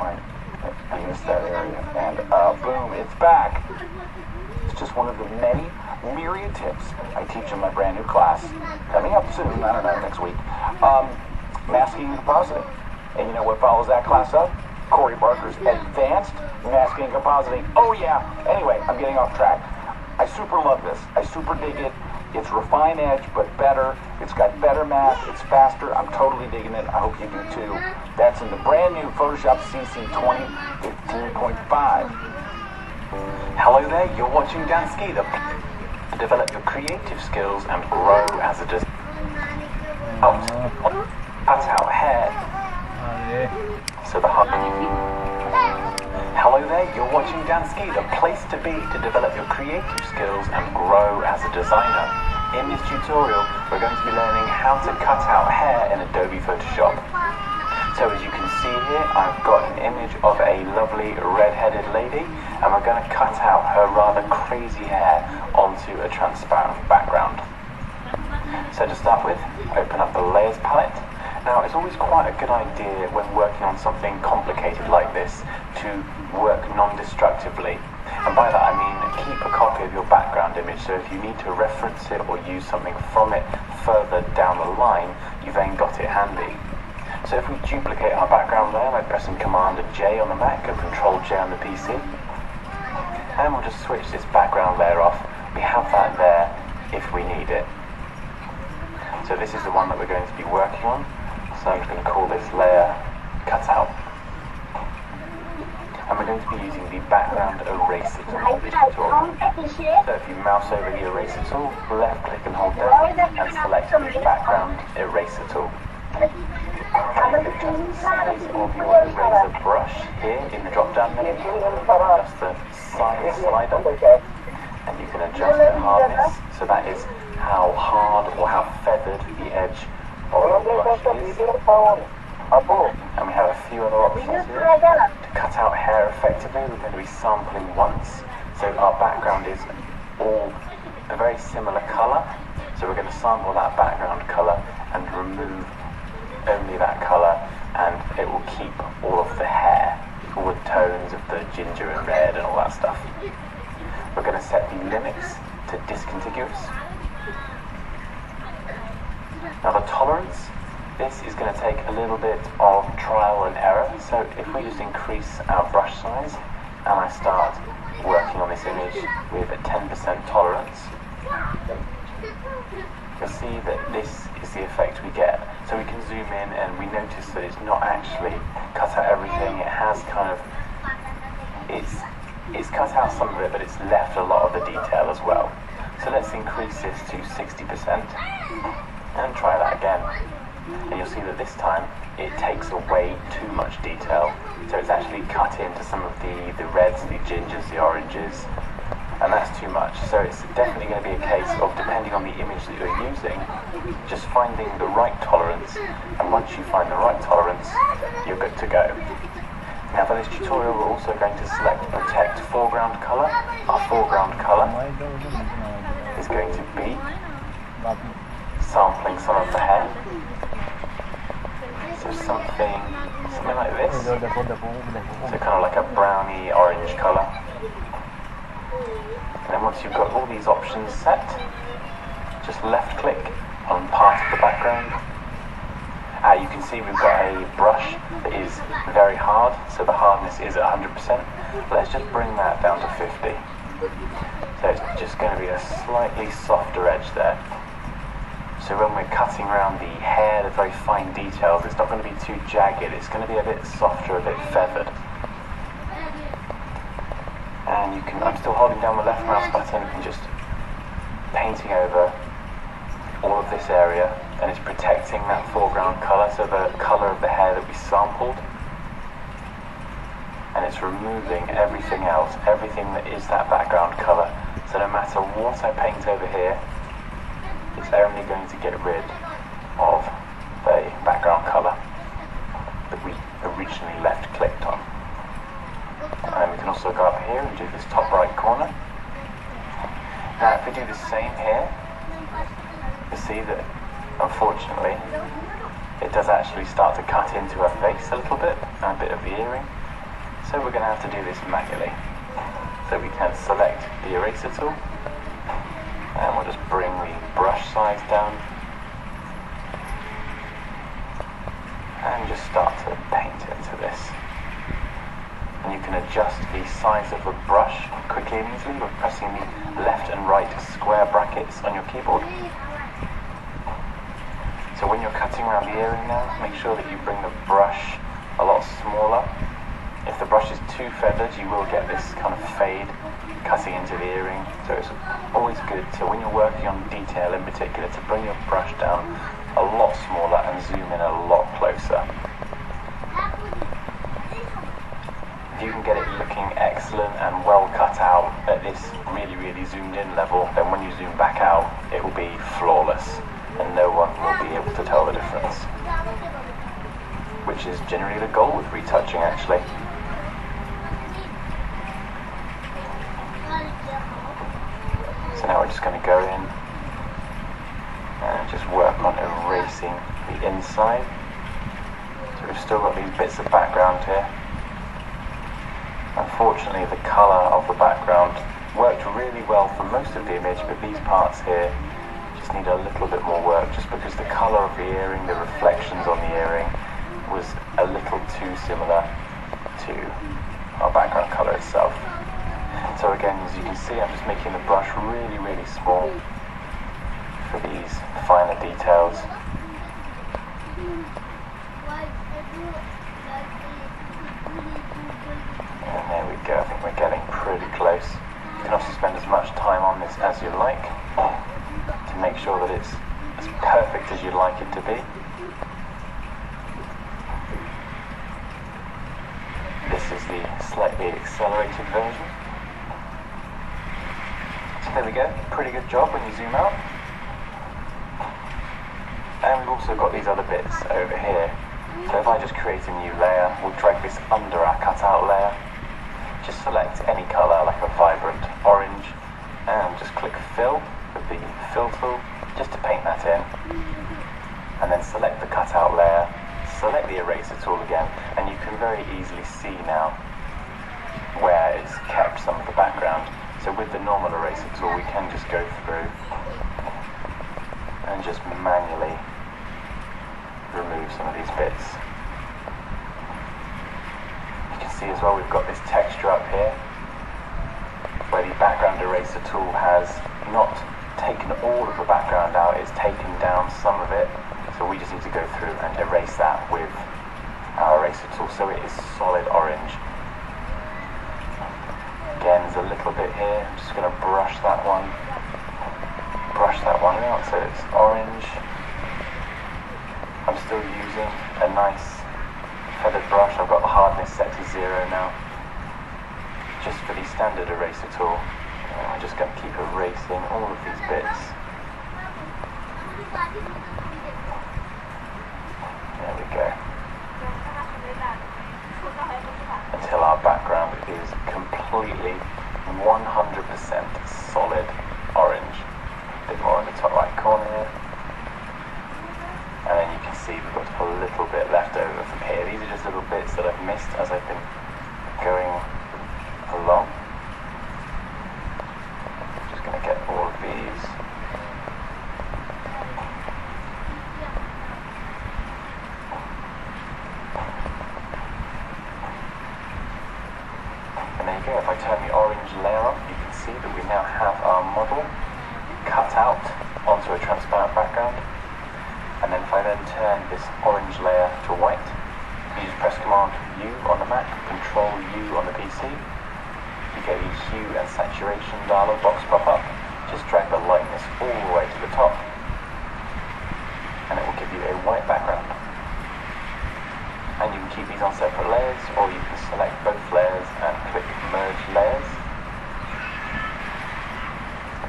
I missed that area. And boom, it's back. It's just one of the many myriad tips I teach in my brand new class. Coming up soon, I don't know, next week. Masking and compositing. And you know what follows that class up? Corey Barker's Advanced Masking and Compositing. Oh yeah. Anyway, I'm getting off track. I super love this. I super dig it. It's Refine Edge, but better. It's got better math. It's faster. I'm totally digging it. I hope you do too. That's in the brand new Photoshop CC 2015.5. Hello there, you're watching Dansky, to develop your creative skills and grow as a designer. Cut out hair. So the Hello there, you're watching Dansky, the place to be to develop your creative skills and grow as a designer. In this tutorial, we're going to be learning how to cut out hair in Adobe Photoshop. So as you can see here, I've got an image of a lovely red-headed lady, and we're going to cut out her rather crazy hair onto a transparent background. So to start with, open up the Layers palette. Now, it's always quite a good idea when working on something complicated like this to work non-destructively. And by that I mean keep a copy of your background image, so if you need to reference it or use something from it further down the line, you've then got it handy. So if we duplicate our background layer by pressing Command and J on the Mac and Control J on the PC, and we'll just switch this background layer off, we have that there if we need it. So this is the one that we're going to be working on. So I'm just going to call this layer Cutout. And we're going to be using the background eraser tool for this tutorial. So if you mouse over the eraser tool, left click and hold down and select the background eraser tool. You can adjust the size of your eraser brush here in the drop down menu. Adjust the size slider, and you can adjust the hardness, so that is how hard or how feathered the edge of the brush is. And we have a few other options here. To cut out hair effectively, we're going to be sampling once, so our background is all a very similar colour, so we're going to sample that background colour and remove only that colour, and it will keep all of the hair, all the tones of the ginger and red and all that stuff. We're going to set the limits to discontiguous. Now the tolerance, this is going to take a little bit of trial and error, so if we just increase our brush size and I start working on this image with a 10% tolerance, you'll see that this is the effect we get. So we can zoom in and we notice that it's not actually cut out everything, it has kind of, it's cut out some of it, but it's left a lot of the detail as well. So let's increase this to 60% and try that again. And you'll see that this time it takes away too much detail. So it's actually cut into some of the reds, the gingers, the oranges, and that's too much. So it's definitely going to be a case of, depending on the image that you're using, just finding the right tolerance, and once you find the right tolerance, you're good to go. Now for this tutorial, we're also going to select Protect Foreground Color. Our foreground color is going to be sampling some of the hair. So something like this. So kind of like a browny orange color. And then once you've got all these options set, just left click on part of the background. You can see we've got a brush that is very hard, so the hardness is at 100%. Let's just bring that down to 50. So it's just going to be a slightly softer edge there. So when we're cutting around the hair, the very fine details, it's not going to be too jagged, it's going to be a bit softer, a bit feathered. And you can, I'm still holding down the left mouse button and just painting over all of this area, and it's protecting that foreground colour, so the colour of the hair that we sampled, and it's removing everything else, everything that is that background colour. So no matter what I paint over here, it's only going to get rid of the background colour that we originally left clicked on. And we can also go up here and do this top right corner. Now if we do the same here, you'll see that unfortunately it does actually start to cut into her face a little bit, and a bit of the earring. So we're going to have to do this manually. So we can select the eraser tool, and we'll just bring the brush size down and just start to paint into this. And you can adjust the size of the brush quickly and easily by pressing the left and right square brackets on your keyboard. So when you're cutting around the earring now, make sure that you bring the brush a lot smaller. If the brush is too feathered, you will get this kind of fade cutting into the earring. So it's always good to, when you're working on detail in particular, to bring your brush down a lot smaller and zoom in a lot closer. If you can get it looking excellent and well cut out at this really, really zoomed in level, then when you zoom back out, it will be flawless and no one will be able to tell the difference. Which is generally the goal with retouching, actually. So now we're just going to go in and just work on erasing the inside. So we've still got these bits of background here. Unfortunately, the colour of the background worked really well for most of the image, but these parts here just need a little bit more work, just because the colour of the earring, the reflections on the earring, was a little too similar to our background colour itself. So again, as you can see, I'm just making the brush really, really small for these finer details. And there we go, I think we're getting pretty close. You can also spend as much time on this as you like to make sure that it's as perfect as you'd like it to be. This is the slightly accelerated version. So there we go, pretty good job when you zoom out. And we've also got these other bits over here. So if I just create a new layer, we'll drag this under our cutout layer. Just select any colour, like a vibrant orange, and just click Fill with the Fill tool, just to paint that in. And then select the cutout layer, select the eraser tool again, and you can very easily see now where it's kept some of the background. So with the normal eraser tool, we can just go through and just manually remove some of these bits. You can see as well we've got this texture up here where the background eraser tool has not taken all of the background out, it's taken down some of it, so we just need to go through and erase that with our eraser tool so it is solid orange. Again, there's a little bit here, I'm just going to brush that one out so it's orange. I'm still using a nice feathered brush. I've got the hardness set to 0 now, just for the standard eraser tool. And I'm just going to keep erasing all of these bits. There we go. Until our background is completely 100% solid orange. A bit more in the top right corner here. And then you can see we've got a little bit left over from here. These are just little bits that I've missed as I've been going along. Just going to get all of these. And there you go. If I turn the orange layer off, you can see that we now have our model cut out onto a transparent background. And then if I then turn this orange layer to white, you just press Command U on the Mac, Control U on the PC, you get the hue and saturation dialog box pop up. Just drag the lightness all the way to the top, and it will give you a white background. And you can keep these on separate layers, or you can select both layers and click Merge Layers.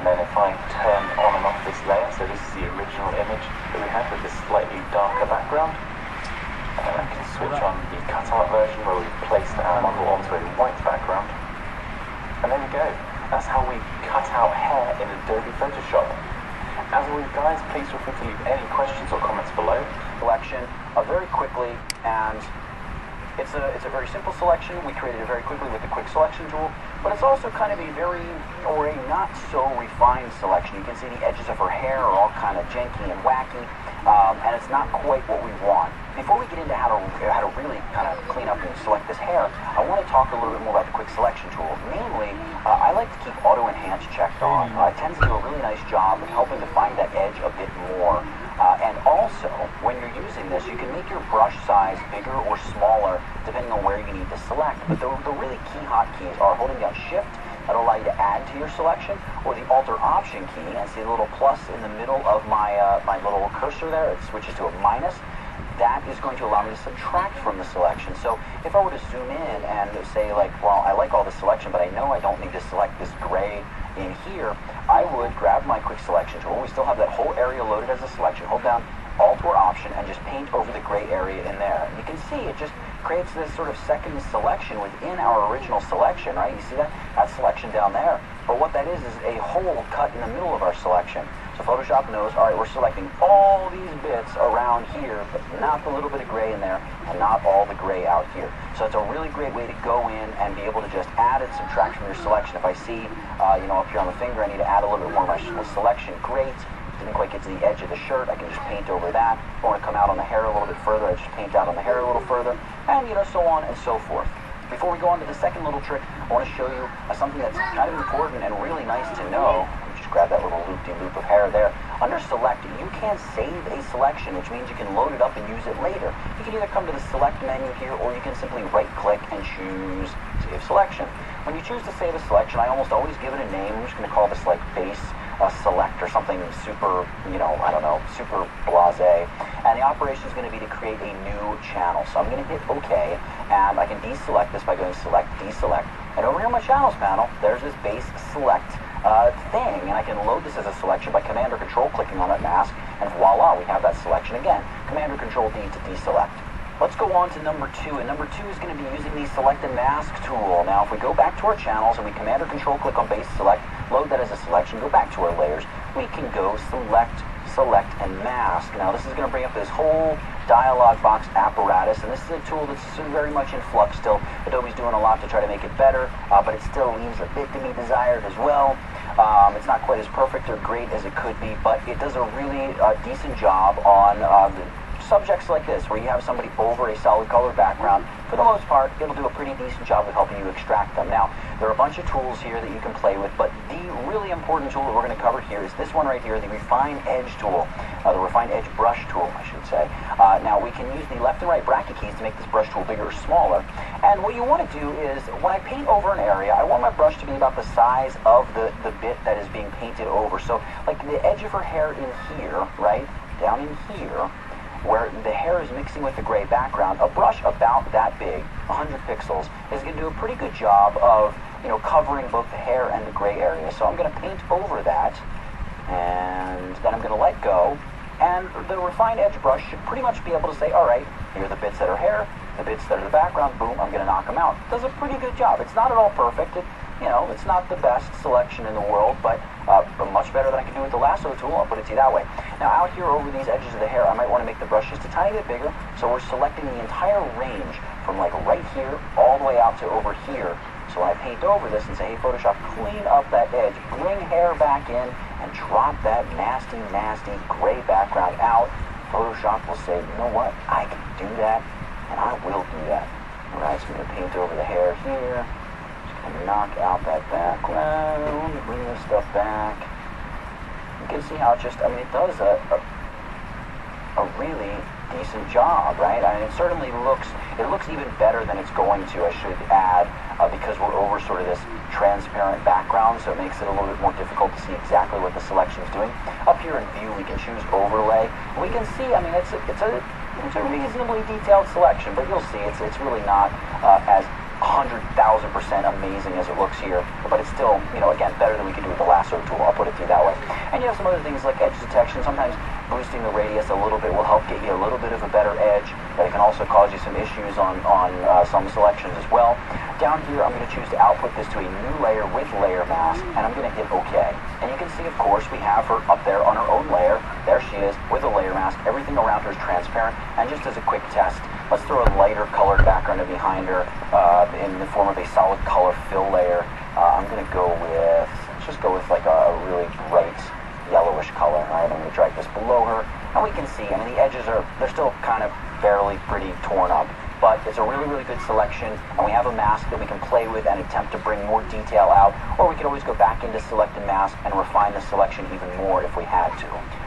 And then if I turn on and off this layer, so this is the original image that we had with this slightly darker background, and then I can switch on the cutout version where we've placed our model onto a white background. And there we go. That's how we cut out hair in Adobe Photoshop. As always, guys, please feel free to leave any questions or comments below. Selection very quickly, and it's a very simple selection. We created it very quickly with the quick selection tool, but it's also kind of a very, or a not so refined selection. You can see the edges of her hair are all kind of janky and wacky, and it's not quite what we want. Before we get into how to really kind of clean up and select this hair, I want to talk a little bit more about the quick selection tool. Mainly, I like to keep auto enhance checked on. It tends to do a really nice job of helping to find that edge a bit more. And also, when you're using this, you can make your brush size bigger or smaller depending on where you need to select. But the really key hotkeys are holding down Shift, that'll allow you to add to your selection, or the Alt or Option key, and see the little plus in the middle of my my little cursor there, it switches to a minus. that is going to allow me to subtract from the selection. So if I were to zoom in and say like, well, I like all the selection, but I know I don't need to select this gray in here, I would grab my quick selection tool. We still have that whole area loaded as a selection. Hold down Alt or Option and just paint over the gray area in there. And you can see it just creates this sort of second selection within our original selection, right? You see that? That selection down there. But what that is a hole cut in the middle of our selection. So Photoshop knows, all right, we're selecting all these bits around here, but not the little bit of gray in there, and not all the gray out here. So it's a really great way to go in and be able to just add and subtract from your selection. If I see, up here on the finger, I need to add a little bit more of my selection, great. Didn't quite get to the edge of the shirt, I can just paint over that. If I want to come out on the hair a little bit further, I just paint out on the hair a little further, and so on and so forth. Before we go on to the second little trick, I want to show you something that's kind of important and really nice to know. Just grab that little loop-de-loop of hair there. Under Select, you can save a selection, which means you can load it up and use it later. You can either come to the Select menu here, or you can simply right-click and choose Save Selection. When you choose to save a selection, I almost always give it a name. I'm just going to call this like Base Select or something super, super blasé. And the operation is going to be to create a new channel. So I'm going to hit OK, and I can deselect this by going Select, Deselect. And over here on my Channels panel, there's this Base Select thing, and I can load this as a selection by Command or Control clicking on that mask, and voila, we have that selection again. Command or Control D to deselect. Let's go on to number 2, and number 2 is going to be using the Select and Mask tool. Now, if we go back to our channels and we Command or Control click on Base Select, load that as a selection, go back to our layers, we can go Select, Select, and Mask. Now, this is going to bring up this whole dialog box apparatus, and this is a tool that's very much in flux still. Adobe's doing a lot to try to make it better, but it still leaves a bit to be desired as well. It's not quite as perfect or great as it could be, but it does a really decent job on the subjects like this, where you have somebody over a solid color background. For the most part, it'll do a pretty decent job of helping you extract them. Now, there are a bunch of tools here that you can play with, but the really important tool that we're going to cover here is this one right here, the Refine Edge tool, the Refine Edge Brush tool, I should say. Now, we can use the left and right bracket keys to make this brush tool bigger or smaller. And what you want to do is, when I paint over an area, I want my brush to be about the size of the bit that is being painted over. So, like the edge of her hair in here, right, down in here, where the hair is mixing with the gray background, a brush about that big, 100 pixels, is going to do a pretty good job of, covering both the hair and the gray area. So I'm going to paint over that, and then I'm going to let go, and the Refined Edge brush should pretty much be able to say, all right, here are the bits that are hair, the bits that are the background, boom, I'm going to knock them out. It does a pretty good job. It's not at all perfect. It's not the best selection in the world, but much better than I can do with the lasso tool. I'll put it to you that way. Now, out here over these edges of the hair, I might want to make the brush just a tiny bit bigger, so we're selecting the entire range from like right here all the way out to over here. So when I paint over this and say, hey, Photoshop, clean up that edge, bring hair back in, and drop that nasty, nasty gray background out, Photoshop will say, you know what, I can do that, and I will do that. All right, so I'm going to paint over the hair here. And knock out that background, bring this stuff back. You can see how it just, it does a really decent job, right? It certainly looks even better than it's going to, I should add, because we're over sort of this transparent background, so it makes it a little bit more difficult to see exactly what the selection is doing. Up here in View, we can choose Overlay. We can see, it's a reasonably detailed selection, but you'll see it's really not as 100,000% amazing as it looks here, but it's still, again, better than we could do with the lasso tool. I'll put it to you that way. And you have some other things like edge detection. Sometimes boosting the radius a little bit will help get you a little bit of a better edge, but it can also cause you some issues on some selections as well. Down here, I'm going to choose to output this to a new layer with layer mask, and I'm going to hit OK. And you can see, of course, we have her up there on her own layer. There she is with a layer mask. Everything around her is transparent. And just as a quick test, let's throw a lighter colored background behind her in the form of a solid color fill layer. I'm going to go with, let's just go with like a really bright yellowish color. All right, I'm going to drag this below her, and we can see, the edges they're still kind of barely pretty torn up, but it's a really, really good selection, and we have a mask that we can play with and attempt to bring more detail out, or we could always go back into Select and Mask and refine the selection even more if we had to.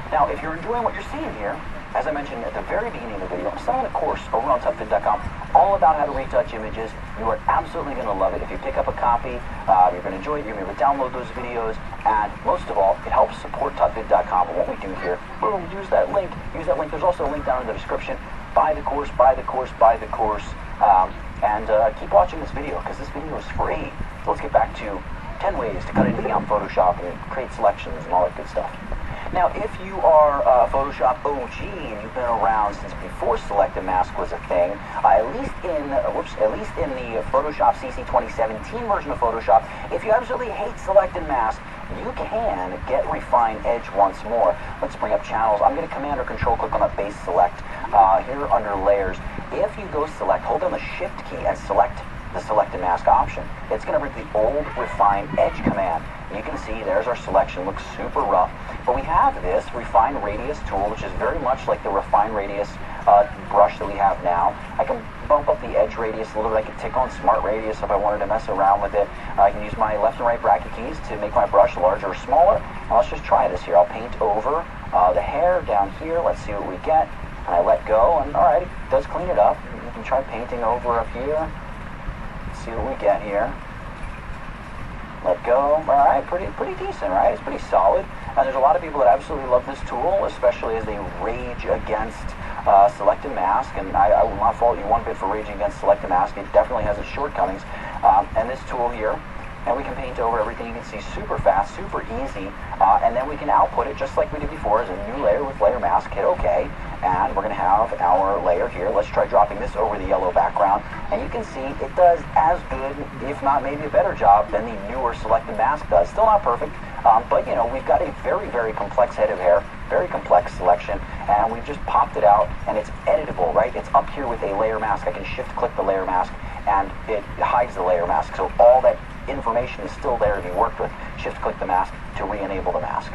Now, if you're enjoying what you're seeing here, as I mentioned at the very beginning of the video, I'm selling a course over on TutVid.com all about how to retouch images. You are absolutely going to love it. If you pick up a copy, you're going to enjoy it. You're going to be able to download those videos. And most of all, it helps support TutVid.com. And what we do here, boom, use that link. There's also a link down in the description. buy the course, buy the course, buy the course, and keep watching this video because this video is free. So let's get back to 10 ways to cut anything out in Photoshop and create selections and all that good stuff. Now, if you are a Photoshop OG and you've been around since before Select a Mask was a thing, at least in the Photoshop CC 2017 version of Photoshop, if you absolutely hate Select and Mask, you can get Refine Edge once more. Let's bring up channels. I'm going to Command or Control click on that base select here under layers. If you go select, hold down the Shift key and select the Select and Mask option. It's going to bring the old Refine Edge command. You can see there's our selection, looks super rough. But we have this Refine Radius tool, which is very much like the Refine Radius brush that we have now. I can bump up the edge radius a little bit. I can tick on Smart Radius if I wanted to mess around with it. I can use my left and right bracket keys to make my brush larger or smaller. Now let's just try this here. I'll paint over the hair down here. Let's see what we get. And I let go, and all right, it does clean it up. You can try painting over up here. See what we get here. Let go. All right, pretty decent, right? It's pretty solid. And there's a lot of people that absolutely love this tool, especially as they rage against Select and Mask. And I will not fault you one bit for raging against Select and Mask. It definitely has its shortcomings. And this tool here, and we can paint over everything. You can see super fast, super easy. And then we can output it just like we did before as a new layer with Layer Mask. Hit OK. And we're going to have our layer here. Let's try dropping this over the yellow background. And you can see it does as good, if not maybe a better job than the newer Select and Mask does. Still not perfect, but you know, we've got a very, very complex head of hair, very complex selection, and we've just popped it out, and it's editable, right? It's up here with a layer mask. I can shift-click the layer mask, and it hides the layer mask. So all that information is still there to be worked with. Shift-click the mask to re-enable the mask.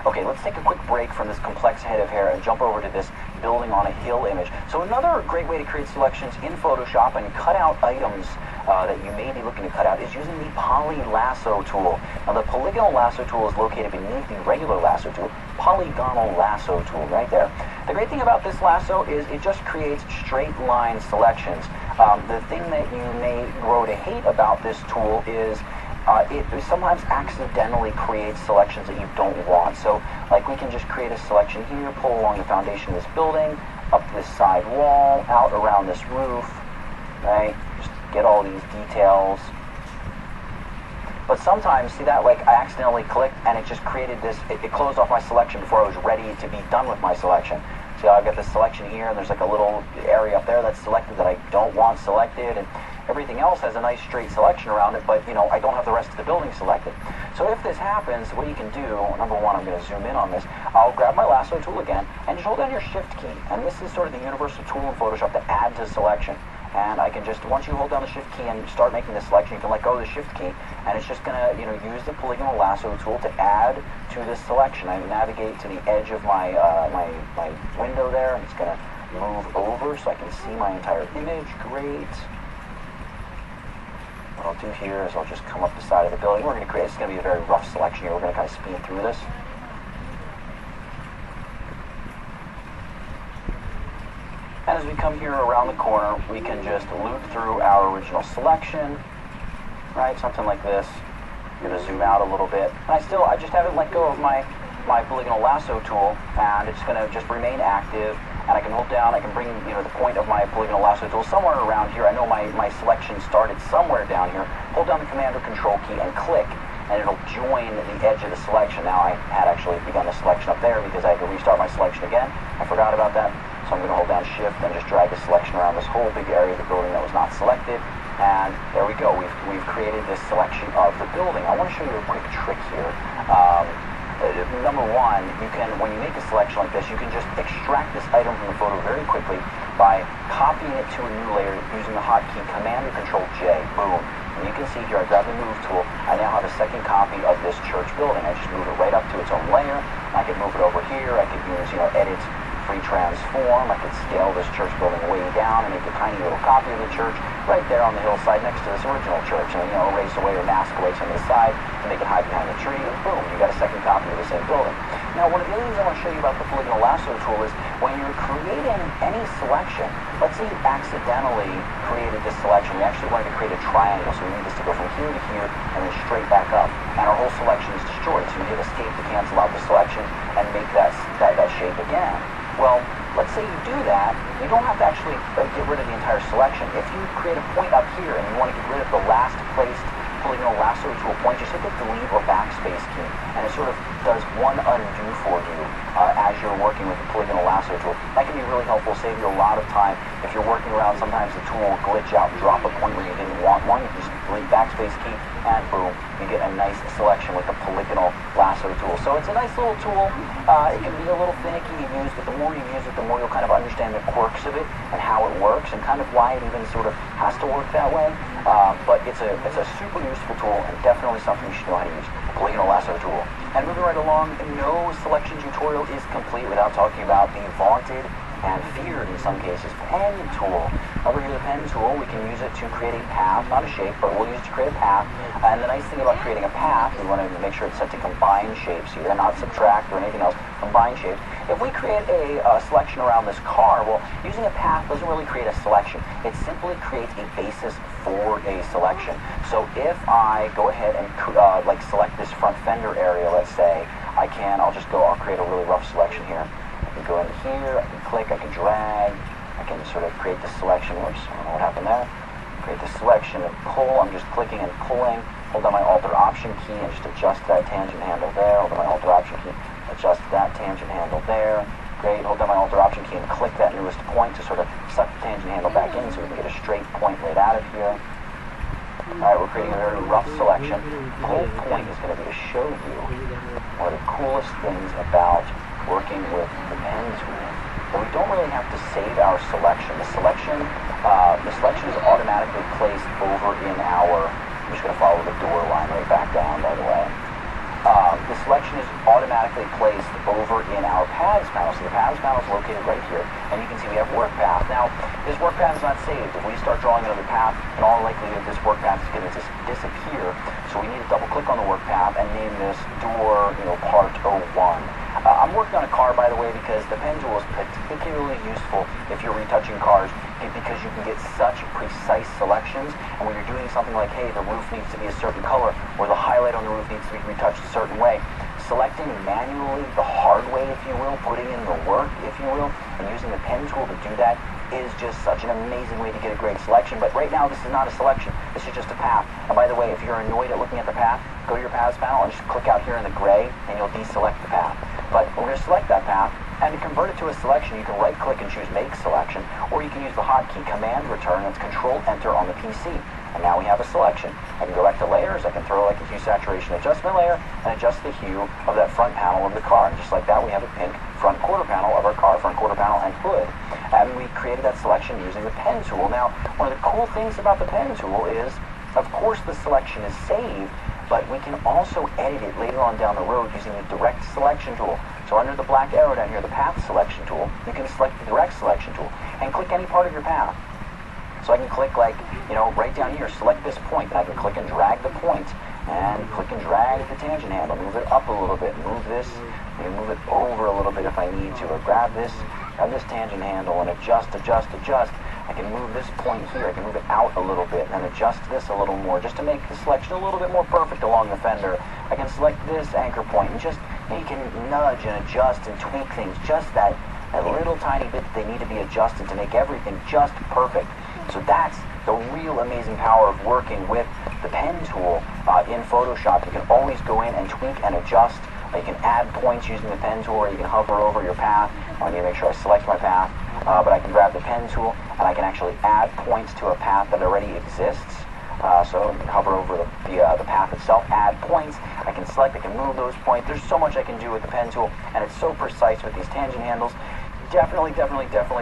Okay, let's take a quick break from this complex head of hair and jump over to this building on a hill image. So another great way to create selections in Photoshop and cut out items that you may be looking to cut out is using the Poly Lasso tool. Now the Polygonal Lasso tool is located beneath the regular lasso tool, Polygonal Lasso tool right there. The great thing about this lasso is it just creates straight line selections. The thing that you may grow to hate about this tool is it sometimes accidentally creates selections that you don't want. So, like, we can just create a selection here, pull along the foundation of this building, up this side wall, out around this roof, right? Just get all these details. But sometimes, see that, like, I accidentally clicked and it just created this, it closed off my selection before I was ready to be done with my selection. See how I've got this selection here, and there's like a little area up there that's selected that I don't want selected, and everything else has a nice straight selection around it, but you know, I don't have the rest of the building selected. So if this happens, what you can do, number one, I'm going to zoom in on this. I'll grab my lasso tool again and just hold down your shift key. And this is sort of the universal tool in Photoshop to add to selection. And I can just, once you hold down the shift key and start making the selection, you can let go of the shift key, and it's just going to, you know, use the polygonal lasso tool to add to this selection. I navigate to the edge of my my window there, and it's going to move over so I can see my entire image. Great. What I'll do here is I'll just come up the side of the building. We're going to create, it's going to be a very rough selection here. We're going to kind of speed through this. And as we come here around the corner, we can just loop through our original selection, right? Something like this. I'm going to zoom out a little bit. And I just haven't let go of my polygonal lasso tool, and it's going to just remain active. And I can hold down, I can bring, you know, the point of my polygonal lasso tool somewhere around here. I know my selection started somewhere down here. Hold down the Command or Control key and click, and it'll join the edge of the selection. Now, I had actually begun the selection up there because I had to restart my selection again. I forgot about that. So I'm going to hold down Shift and just drag the selection around this whole big area of the building that was not selected. And there we go. We've created this selection of the building. I want to show you a quick trick here. Number one, you can, when you make a selection like this, you can just extract this item from the photo very quickly by copying it to a new layer using the hotkey Command or Control J. Boom. And you can see here, I grab the Move tool. I now have a second copy of this church building. I just move it right up to its own layer. I can move it over here. I could use, you know, Edit, Free Transform. I could scale this church building way down and make a tiny little copy of the church right there on the hillside next to this original church, and, you know, erase away or mask away some of the side to make it hide behind the tree, and boom, you got a second copy of the same building. Now, one of the other things I want to show you about the polygonal lasso tool is when you're creating any selection, let's say you accidentally created this selection. We actually wanted to create a triangle, so we need this to go from here to here and then straight back up, and our whole selection is destroyed. So you hit Escape to cancel out the selection and make that shape again. Well, let's say you do that, you don't have to actually get rid of the entire selection. If you create a point up here and you want to get rid of the last placed polygonal lasso tool point, just hit the delete or backspace key, and it sort of does one undo for you as you're working with the polygonal lasso tool. That can be really helpful, save you a lot of time. If you're working around, sometimes the tool will glitch out and drop a point where you didn't want one. You just delete backspace key, and boom, you get a nice selection with the polygonal lasso tool. So it's a nice little tool. It can be a little finicky to use, but the more you use it, the more you'll kind of understand the quirks of it and how it works and kind of why it even sort of has to work that way. But it's a super useful tool and definitely something you should know how to use. Polygonal lasso tool. And moving right along, no selection tutorial is complete without talking about the vaunted and feared in some cases pen tool. Over here, the pen tool, we can use it to create a path, not a shape, but we'll use it to create a path. And the nice thing about creating a path, we want to make sure it's set to combine shapes here, not subtract or anything else, combine shapes. If we create a selection around this car, well, using a path doesn't really create a selection. It simply creates a basis for a selection. So if I go ahead and like select this front fender area, let's say, I'll create a really rough selection here. I can go in here, I can click, I can drag, I can sort of create this selection. Whoops, I don't know what happened there. Create this selection and pull. I'm just clicking and pulling. Hold down my Alt-Option key and just adjust that tangent handle there. Hold down my Alt-Option key, adjust that tangent handle there. Great. Hold down my Alt-Option key and click that newest point to sort of suck the tangent handle back in so we can get a straight point right out of here. Alright, we're creating a very rough selection. The whole point is going to be to show you one of the coolest things about working with the pen tool. But we don't really have to save our selection. The selection is automatically placed over in our, I'm just going to follow the door line right back down, by the way. The selection is automatically placed over in our paths panel. So the paths panel is located right here, and you can see we have work path. Now, this work path is not saved. If we start drawing another path, in all likelihood, this work path is going to disappear. So we need to double click on the work path and name this door, part 01. I'm working on a car, by the way, because the pen tool is particularly useful if you're retouching cars, because you can get such precise selections. And when you're doing something like, hey, the roof needs to be a certain color, or the highlight on the roof needs to be retouched a certain way, selecting manually the hard way, if you will, putting in the work, if you will, and using the pen tool to do that is just such an amazing way to get a great selection. But right now, this is not a selection. This is just a path. And by the way, if you're annoyed at looking at the path, go to your paths panel and just click out here in the gray, and you'll deselect the path. But we're going to select that path, and to convert it to a selection, you can right-click and choose Make Selection, or you can use the hotkey Command Return, that's Control-Enter on the PC. And now we have a selection. I can go back to Layers, I can throw like a Hue Saturation Adjustment layer, and adjust the hue of that front panel of the car. And just like that, we have a pink front quarter panel of our car, front quarter panel and hood. And we created that selection using the pen tool. Now, one of the cool things about the pen tool is, of course, the selection is saved, but we can also edit it later on down the road using the Direct Selection tool. So under the black arrow down here, the Path Selection tool, you can select the Direct Selection tool and click any part of your path. So I can click like, right down here, select this point, and I can click and drag the point, and click and drag the tangent handle, move it up a little bit, move this, maybe move it over a little bit if I need to, or grab this tangent handle and adjust. I can move this point here, I can move it out a little bit, and adjust this a little more, just to make the selection a little bit more perfect along the fender. I can select this anchor point, and you can nudge and adjust and tweak things, just that little tiny bit that they need to be adjusted to make everything just perfect. So that's the real amazing power of working with the pen tool in Photoshop. You can always go in and tweak and adjust. You can add points using the pen tool, or you can hover over your path. I need to make sure I select my path, but I can grab the pen tool and I can actually add points to a path that already exists. So I can hover over the path itself, add points. I can select, I can move those points. There's so much I can do with the pen tool, and it's so precise with these tangent handles. Definitely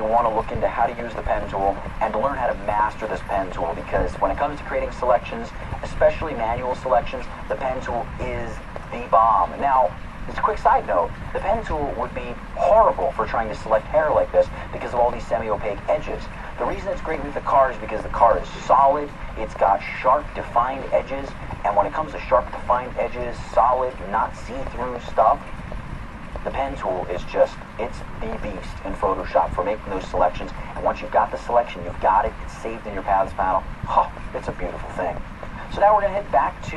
want to look into how to use the pen tool and to learn how to master this pen tool, because when it comes to creating selections, especially manual selections, the pen tool is the bomb. Now, just a quick side note, the pen tool would be horrible for trying to select hair like this because of all these semi-opaque edges. The reason it's great with the car is because the car is solid, it's got sharp defined edges, and when it comes to sharp defined edges, solid, not see-through stuff, the pen tool is just, it's the beast in Photoshop for making those selections. And once you've got the selection, you've got it, it's saved in your paths panel. Oh, it's a beautiful thing. So now we're going to head back to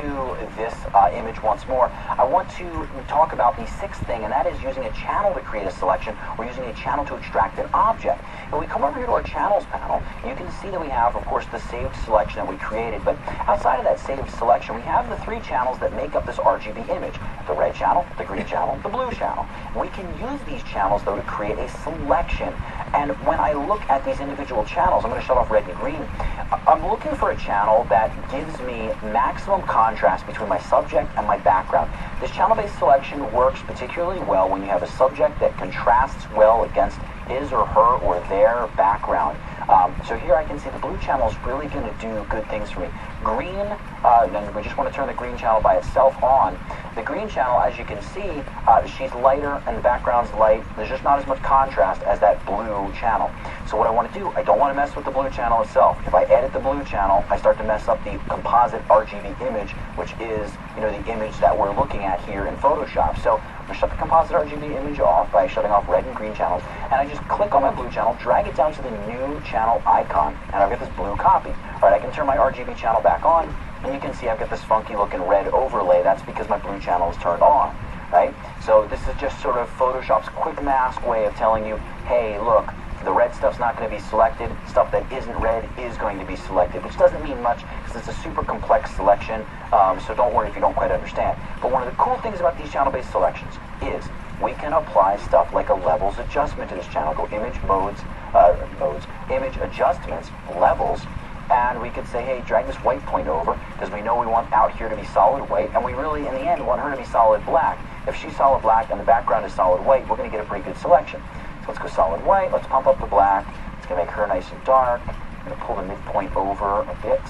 this image once more. I want to talk about the sixth thing, and that is using a channel to create a selection or using a channel to extract an object. And we come over here to our channels panel, and you can see that we have, of course, the saved selection that we created. But outside of that saved selection, we have the three channels that make up this RGB image. The red channel, the green channel, the blue channel. We can use these channels, though, to create a selection. And when I look at these individual channels, I'm going to shut off red and green. I'm looking for a channel that gives me maximum contrast between my subject and my background. This channel-based selection works particularly well when you have a subject that contrasts well against his or her or their background. So here I can see the blue channel is really going to do good things for me. Green, and we just want to turn the green channel by itself on. The green channel, as you can see, she's lighter and the background's light. There's just not as much contrast as that blue channel. So what I want to do, I don't want to mess with the blue channel itself. If I edit the blue channel, I start to mess up the composite RGB image, which is, the image that we're looking at here in Photoshop. So I'm going to shut the composite RGB image off by shutting off red and green channels, and I just click on my blue channel, drag it down to the new channel icon, and I've got this blue copy. All right, I can turn my RGB channel back on, and you can see I've got this funky looking red overlay. That's because my blue channel is turned on, right? So this is just sort of Photoshop's quick mask way of telling you, hey, look, the red stuff's not going to be selected. Stuff that isn't red is going to be selected, which doesn't mean much because it's a super complex selection, so don't worry if you don't quite understand. But one of the cool things about these channel-based selections is we can apply stuff like a levels adjustment to this channel. Go image modes, image adjustments, levels, and we could say, hey, drag this white point over, because we know we want out here to be solid white, and we really, in the end, want her to be solid black. If she's solid black and the background is solid white, we're going to get a pretty good selection. So let's go solid white, let's pump up the black, it's going to make her nice and dark. I'm going to pull the midpoint over a bit,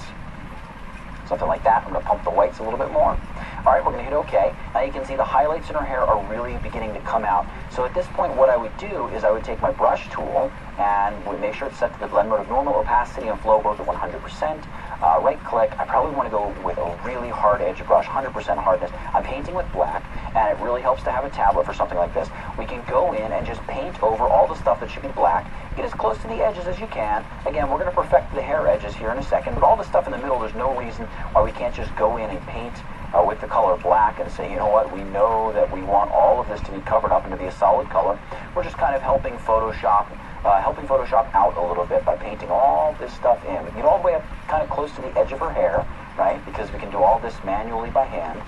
something like that. I'm going to pump the whites a little bit more. All right, we're going to hit OK. Now you can see the highlights in her hair are really beginning to come out. So at this point, what I would do is I would take my brush tool and we make sure it's set to the blend mode of normal, opacity, and flow both at 100%. Right click. I probably want to go with a really hard edge brush, 100% hardness. I'm painting with black, and it really helps to have a tablet for something like this. We can go in and just paint over all the stuff that should be black. Get as close to the edges as you can. Again, we're going to perfect the hair edges here in a second, but all the stuff in the middle, there's no reason why we can't just go in and paint with the color black and say, you know what, we know that we want all of this to be covered up and to be a solid color. We're just kind of helping Photoshop out a little bit by painting all this stuff in. We get all the way up kind of close to the edge of her hair, right, because we can do all this manually by hand.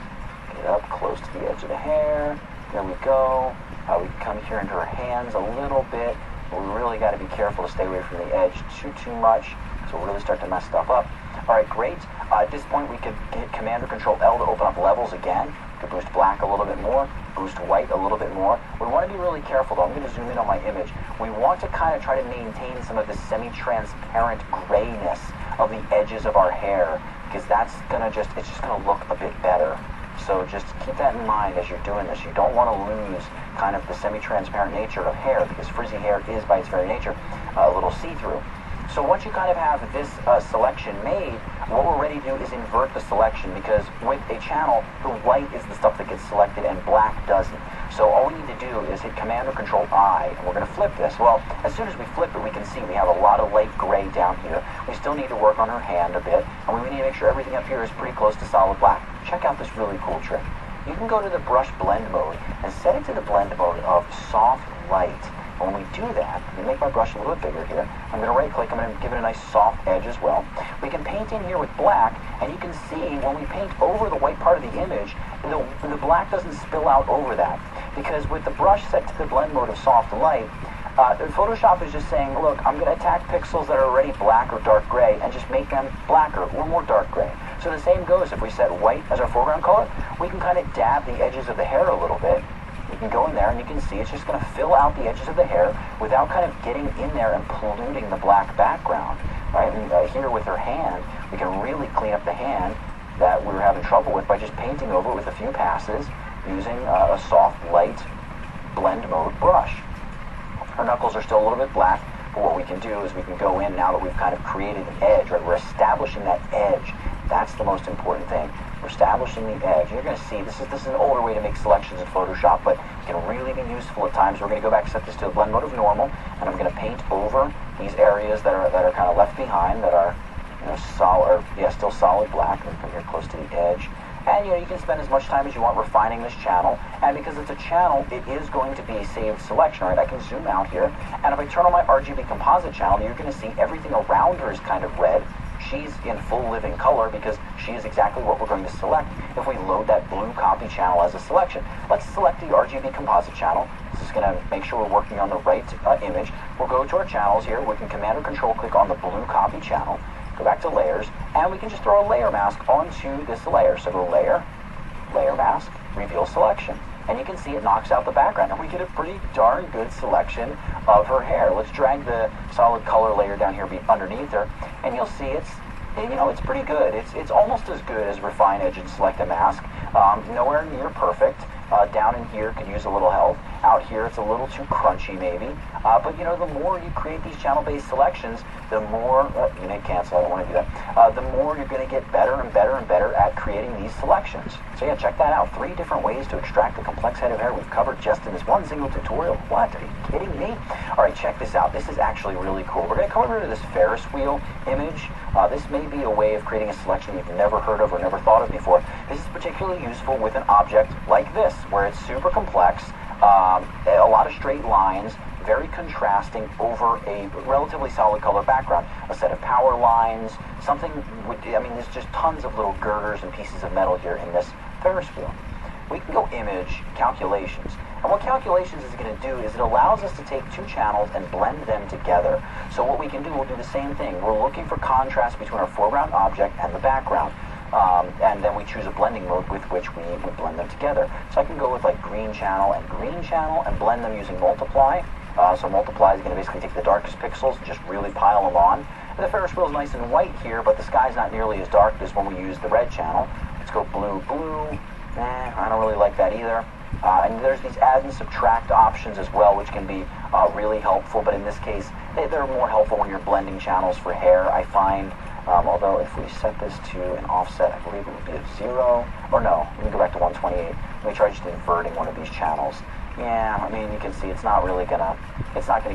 Get up close to the edge of the hair. There we go. We come here into her hands a little bit. But we really got to be careful to stay away from the edge too much, so we'll really start to mess stuff up. All right, great. At this point, we could hit Command or Control L to open up levels again. We could boost black a little bit more, boost white a little bit more. We want to be really careful, though. I'm going to zoom in on my image. We want to kind of try to maintain some of the semi-transparent grayness of the edges of our hair, because that's going to it's just going to look a bit better. So just keep that in mind as you're doing this. You don't want to lose kind of the semi-transparent nature of hair, because frizzy hair is, by its very nature, a little see-through. So once you kind of have this selection made, what we're ready to do is invert the selection, because with a channel, the white is the stuff that gets selected and black doesn't. So all we need to do is hit Command or Control I, and we're going to flip this. Well, as soon as we flip it, we can see we have a lot of light gray down here. We still need to work on her hand a bit, and we need to make sure everything up here is pretty close to solid black. Check out this really cool trick. You can go to the brush blend mode and set it to the blend mode of soft light. When we do that, let me make my brush a little bit bigger here. I'm going to right click, I'm going to give it a nice soft edge as well. We can paint in here with black, and you can see when we paint over the white part of the image, the black doesn't spill out over that. Because with the brush set to the blend mode of soft light, Photoshop is just saying, look, I'm going to attack pixels that are already black or dark gray and just make them blacker or more dark gray. So the same goes if we set white as our foreground color, we can kind of dab the edges of the hair a little bit. You can go in there and you can see it's just going to fill out the edges of the hair without kind of getting in there and polluting the black background. Right? And here with her hand, we can really clean up the hand that we were having trouble with by just painting over it with a few passes using a soft light blend mode brush. Her knuckles are still a little bit black, but what we can do is we can go in now that we've kind of created an edge, right? We're establishing that edge. That's the most important thing. We're establishing the edge. You're going to see, this is an older way to make selections in Photoshop, but it can really be useful at times. We're going to go back and set this to the blend mode of normal, and I'm going to paint over these areas that are kind of left behind, that are solid, still solid black. Let me come here close to the edge. And you can spend as much time as you want refining this channel. And because it's a channel, it is going to be a saved selection, right? I can zoom out here, and if I turn on my RGB composite channel, you're going to see everything around her is kind of red. She's in full living color because she is exactly what we're going to select if we load that blue copy channel as a selection. Let's select the RGB composite channel. This is going to make sure we're working on the right image. We'll go to our channels here. We can Command or Control click on the blue copy channel. Go back to layers, and we can just throw a layer mask onto this layer. So go layer, layer mask, reveal selection. And you can see it knocks out the background, and we get a pretty darn good selection of her hair. Let's drag the solid color layer down here underneath her, and you'll see it's pretty good. It's almost as good as Refine Edge and Select a Mask. Nowhere near perfect. Down in here could use a little help. Out here it's a little too crunchy maybe. But the more you create these channel-based selections, the more, you may cancel, I don't want to do that. The more you're going to get better and better and better at creating these selections. So yeah, check that out. 3 different ways to extract the complex head of hair we've covered just in this one single tutorial. What? Are you kidding me? All right, check this out. This is actually really cool. We're going to come over to this Ferris wheel image. This may be a way of creating a selection you've never heard of or never thought of before. This is particularly useful with an object like this, where it's super complex, a lot of straight lines, very contrasting over a relatively solid color background. A set of power lines, something with, there's just tons of little girders and pieces of metal here in this Ferris wheel. We can go image, calculations. And what calculations is going to do is it allows us to take 2 channels and blend them together. So what we can do, we'll do the same thing. We're looking for contrast between our foreground object and the background. And then we choose a blending mode with which we would blend them together. So I can go with like green channel and blend them using multiply. So multiply is going to basically take the darkest pixels and just really pile them on. And the Ferris wheel is nice and white here, but the sky's not nearly as dark as when we use the red channel. Let's go blue, blue. I don't really like that either. And there's these add and subtract options as well, which can be really helpful. But in this case, they're more helpful when you're blending channels for hair, I find. Although if we set this to an offset, I believe it would be of 0. Or no, let me go back to 128. Let me try just inverting one of these channels. Yeah, you can see it's not gonna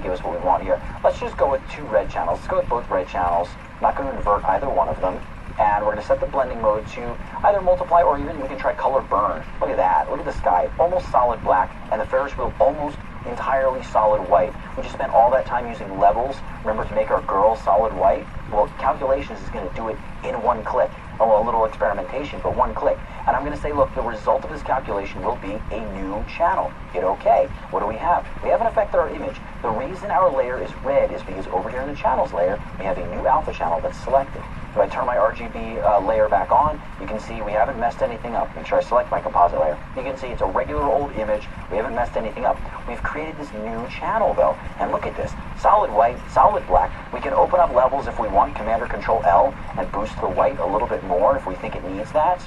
give us what we want here. Let's just go with 2 red channels. Let's go with both red channels. I'm not gonna invert either one of them. And we're going to set the blending mode to either multiply or even we can try color burn. Look at that. Look at the sky. Almost solid black. And the Ferris wheel almost entirely solid white. We just spent all that time using levels, remember, to make our girl solid white. Well, calculations is going to do it in 1 click. A little experimentation, but 1 click. And I'm going to say, look, the result of this calculation will be a new channel. Hit OK. What do we have? We haven't affected our image. The reason our layer is red is because over here in the channels layer, we have a new alpha channel that's selected. If I turn my RGB layer back on, you can see we haven't messed anything up. Make sure I select my composite layer. You can see it's a regular old image. We haven't messed anything up. We've created this new channel, though. And look at this. Solid white, solid black. We can open up levels if we want, Command or Control L, and boost the white a little bit more if we think it needs that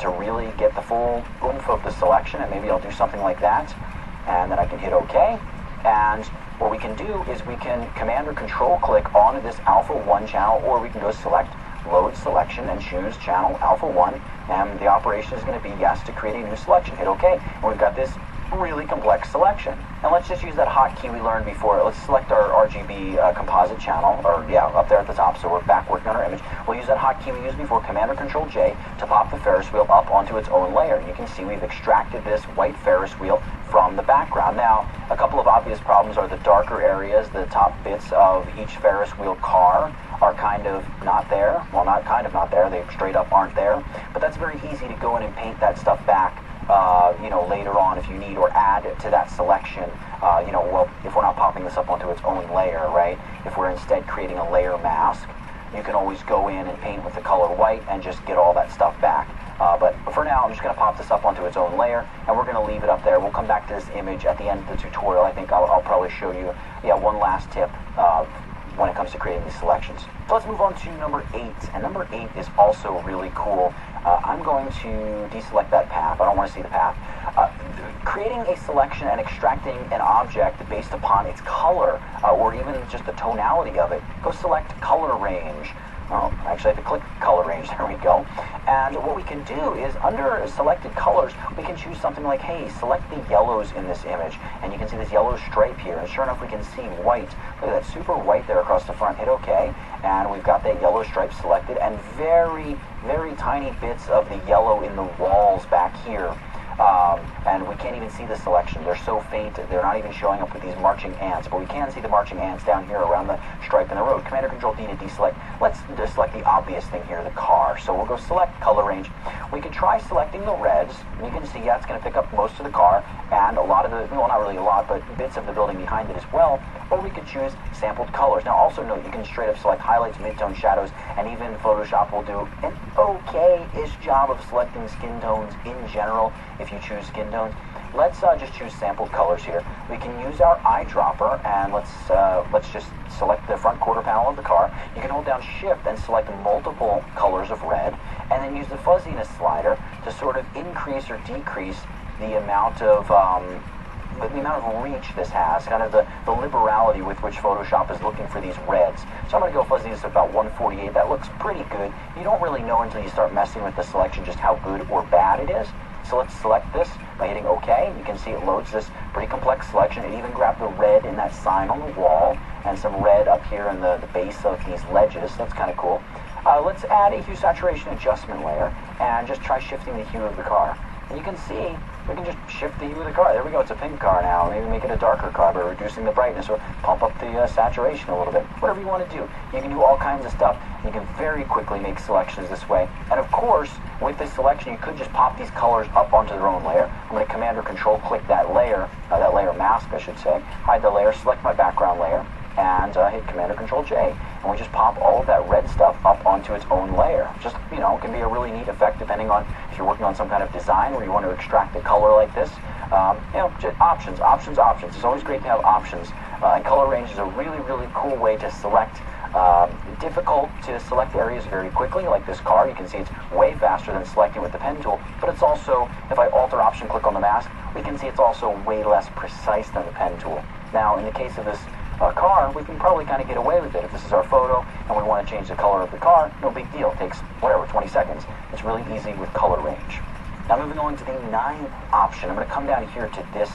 to really get the full oomph of the selection. And maybe I'll do something like that. And then I can hit OK. And what we can do is we can Command or Control click on this Alpha 1 channel, or we can go select Load Selection and choose Channel Alpha 1. And the operation is going to be yes to create a new selection. Hit OK. And we've got this really complex selection. And let's just use that hotkey we learned before. Let's select our RGB composite channel, or yeah, up there at the top, so we're back working on our image. We'll use that hotkey we used before, Command or Control J, to pop the Ferris wheel up onto its own layer. And you can see we've extracted this white Ferris wheel from the background. Now, a couple of obvious problems are the darker areas, the top bits of each Ferris wheel car are kind of not there. Well, not kind of not there, they straight up aren't there. But that's very easy to go in and paint that stuff back later on if you need, or add to that selection, well, if we're not popping this up onto its own layer, right? If we're instead creating a layer mask, you can always go in and paint with the color white and just get all that stuff back. But for now, I'm just going to pop this up onto its own layer, and we're going to leave it up there. We'll come back to this image at the end of the tutorial. I think I'll probably show you, one last tip when it comes to creating these selections. So let's move on to number 8, and number 8 is also really cool. I'm going to deselect that path. I don't want to see the path. Creating a selection and extracting an object based upon its color, or even just the tonality of it, go select color range. Oh, actually I have to click color range, there we go. And what we can do is under selected colors, we can choose something like, hey, select the yellows in this image. And you can see this yellow stripe here, and sure enough we can see white. Look at that super white there across the front. Hit OK, and we've got that yellow stripe selected, and very, very tiny bits of the yellow in the walls back here. And we can't even see the selection. They're so faint, they're not even showing up with these marching ants. But we can see the marching ants down here around the stripe in the road. Command or Control D to deselect. Let's just select the obvious thing here, the car. So we'll go select color range. We could try selecting the reds. You can see, yeah, it's going to pick up most of the car and a lot of the, well, not really a lot, but bits of the building behind it as well. Or we could choose sampled colors. Now also note, you can straight up select highlights, midtone, shadows, and even Photoshop will do an okay-ish job of selecting skin tones in general if you choose skin tones. Let's just choose sampled colors here. We can use our eyedropper, and let's just select the front quarter panel of the car. You can hold down Shift and select multiple colors of red, and then use the fuzziness slider to sort of increase or decrease the amount of reach this has, kind of the liberality with which Photoshop is looking for these reds. So I'm going to go fuzziness at about 148. That looks pretty good. You don't really know until you start messing with the selection just how good or bad it is. So let's select this by hitting OK. You can see it loads this pretty complex selection. It even grabbed the red in that sign on the wall and some red up here in the base of these ledges. That's kind of cool. Let's add a hue saturation adjustment layer and just try shifting the hue of the car. And you can see we can just shift the hue of the car. There we go, it's a pink car now. Maybe make it a darker car by reducing the brightness or pump up the saturation a little bit. Whatever you want to do. You can do all kinds of stuff. You can very quickly make selections this way. And of course, with this selection, you could just pop these colors up onto their own layer. I'm going to Command or Control click that layer mask, I should say. Hide the layer, select my background layer, and hit Command or Control J. And we just pop all of that red stuff up onto its own layer. Just, you know, it can be a really neat effect depending on if you're working on some kind of design where you want to extract a color like this. You know, just options. It's always great to have options. And color range is a really, really cool way to select difficult to select areas very quickly, like this car. You can see it's way faster than selecting with the pen tool, but it's also, if I Alt Option click on the mask, we can see it's also way less precise than the pen tool. Now, in the case of this car, we can probably kind of get away with it. If this is our photo and we want to change the color of the car, no big deal. It takes, whatever, 20 seconds. It's really easy with color range. Now moving on to the 9th option, I'm going to come down here to this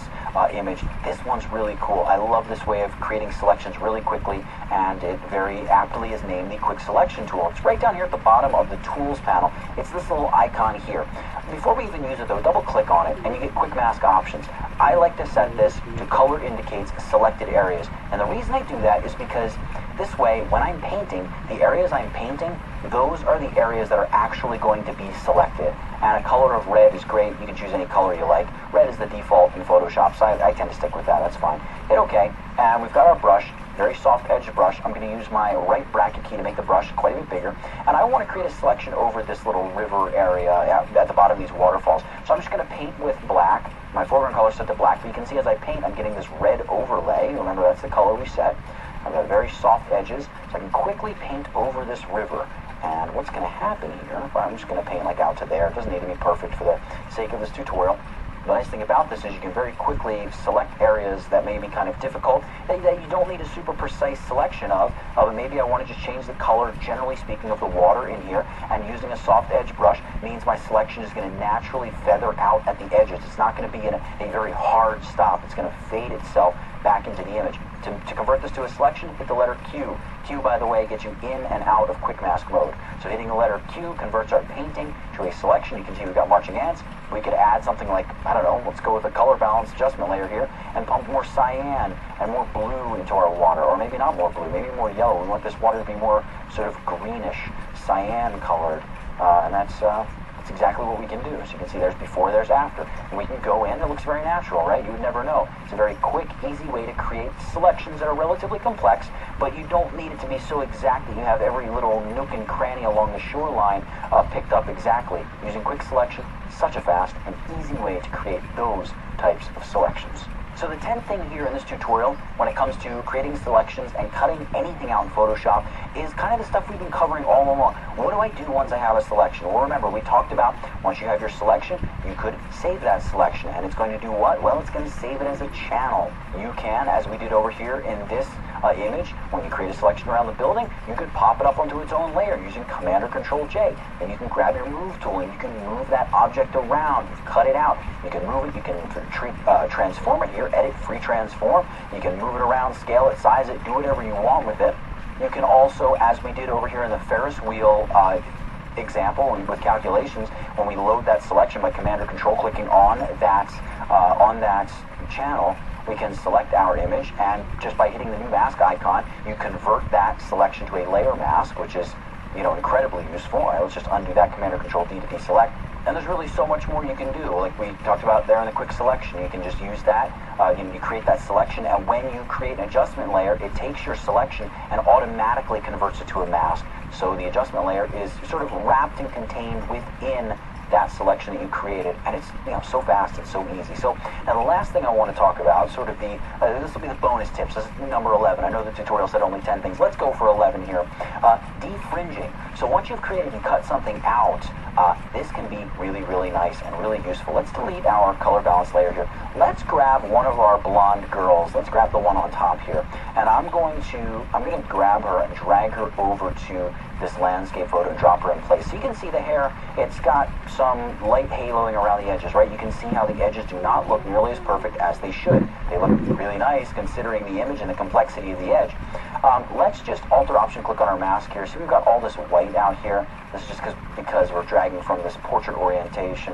image. This one's really cool. I love this way of creating selections really quickly, and it very aptly is named the Quick Selection tool. It's right down here at the bottom of the Tools panel. It's this little icon here. Before we even use it though, double click on it and you get Quick Mask options. I like to set this to color indicates selected areas, and the reason I do that is because this way, when I'm painting, the areas I'm painting, those are the areas that are actually going to be selected. And a color of red is great. You can choose any color you like. Red is the default in Photoshop, so I tend to stick with that. That's fine. Hit OK, and we've got our brush, very soft edged brush. I'm going to use my right bracket key to make the brush quite a bit bigger. And I want to create a selection over this little river area at the bottom of these waterfalls. So I'm just going to paint with black. My foreground color is set to black, but you can see as I paint, I'm getting this red overlay. Remember, that's the color we set. I've got very soft edges, so I can quickly paint over this river. And what's going to happen here, well, I'm just going to paint like out to there. It doesn't need to be perfect for the sake of this tutorial. The nice thing about this is you can very quickly select areas that may be kind of difficult, that you don't need a super precise selection of. Maybe I want to just change the color, generally speaking, of the water in here, and using a soft edge brush means my selection is going to naturally feather out at the edges. It's not going to be in a very hard stop. It's going to fade itself back into the image. To convert this to a selection, hit the letter Q. Q, by the way, gets you in and out of Quick Mask mode. So hitting the letter Q converts our painting to a selection. You can see we've got marching ants. We could add something like, I don't know, let's go with a color balance adjustment layer here and pump more cyan and more blue into our water. Or maybe not more blue, maybe more yellow. We want this water to be more sort of greenish, cyan colored. And that's exactly what we can do. So you can see there's before, there's after. And we can go in, it looks very natural, right? You would never know. It's a very quick, easy way to create selections that are relatively complex, but you don't need it to be so exact that you have every little nook and cranny along the shoreline picked up exactly. Using quick selection, such a fast and easy way to create those types of selections. So the 10th thing here in this tutorial, when it comes to creating selections and cutting anything out in Photoshop, is kind of the stuff we've been covering all along. What do I do once I have a selection? Well, remember, we talked about once you have your selection, you could save that selection. And it's going to do what? Well, it's going to save it as a channel. You can, as we did over here in this image, when you create a selection around the building, you could pop it up onto its own layer using Command or Control J. Then you can grab your move tool and you can move that object around. You've cut it out. You can move it. You can transform it here. Edit, free transform. You can move it around, scale it, size it, do whatever you want with it. You can also, as we did over here in the Ferris wheel example with calculations, when we load that selection by Command or Control clicking on that channel, we can select our image, and just by hitting the new mask icon, you convert that selection to a layer mask, which is, incredibly useful. All right, let's just undo that, Command or Control D to deselect. And there's really so much more you can do. Like we talked about there in the quick selection, you can just use that. You create that selection, and when you create an adjustment layer, it takes your selection and automatically converts it to a mask. So the adjustment layer is sort of wrapped and contained within that selection that you created, and it's so fast and so easy. So now the last thing I want to talk about, sort of this will be the bonus tips. This is number 11. I know the tutorial said only 10 things. Let's go for 11 here. Defringing. So once you've created and cut something out, this can be really, really nice and really useful. Let's delete our color balance layer here. Let's grab one of our blonde girls. Let's grab the one on top here, and I'm going to grab her and drag her over to this landscape photo and drop her in place. So you can see the hair, it's got some light haloing around the edges, right? You can see how the edges do not look nearly as perfect as they should. They look really nice considering the image and the complexity of the edge. Let's just Alt-Option click on our mask here. So we've got all this white out here. This is just because we're dragging from this portrait orientation,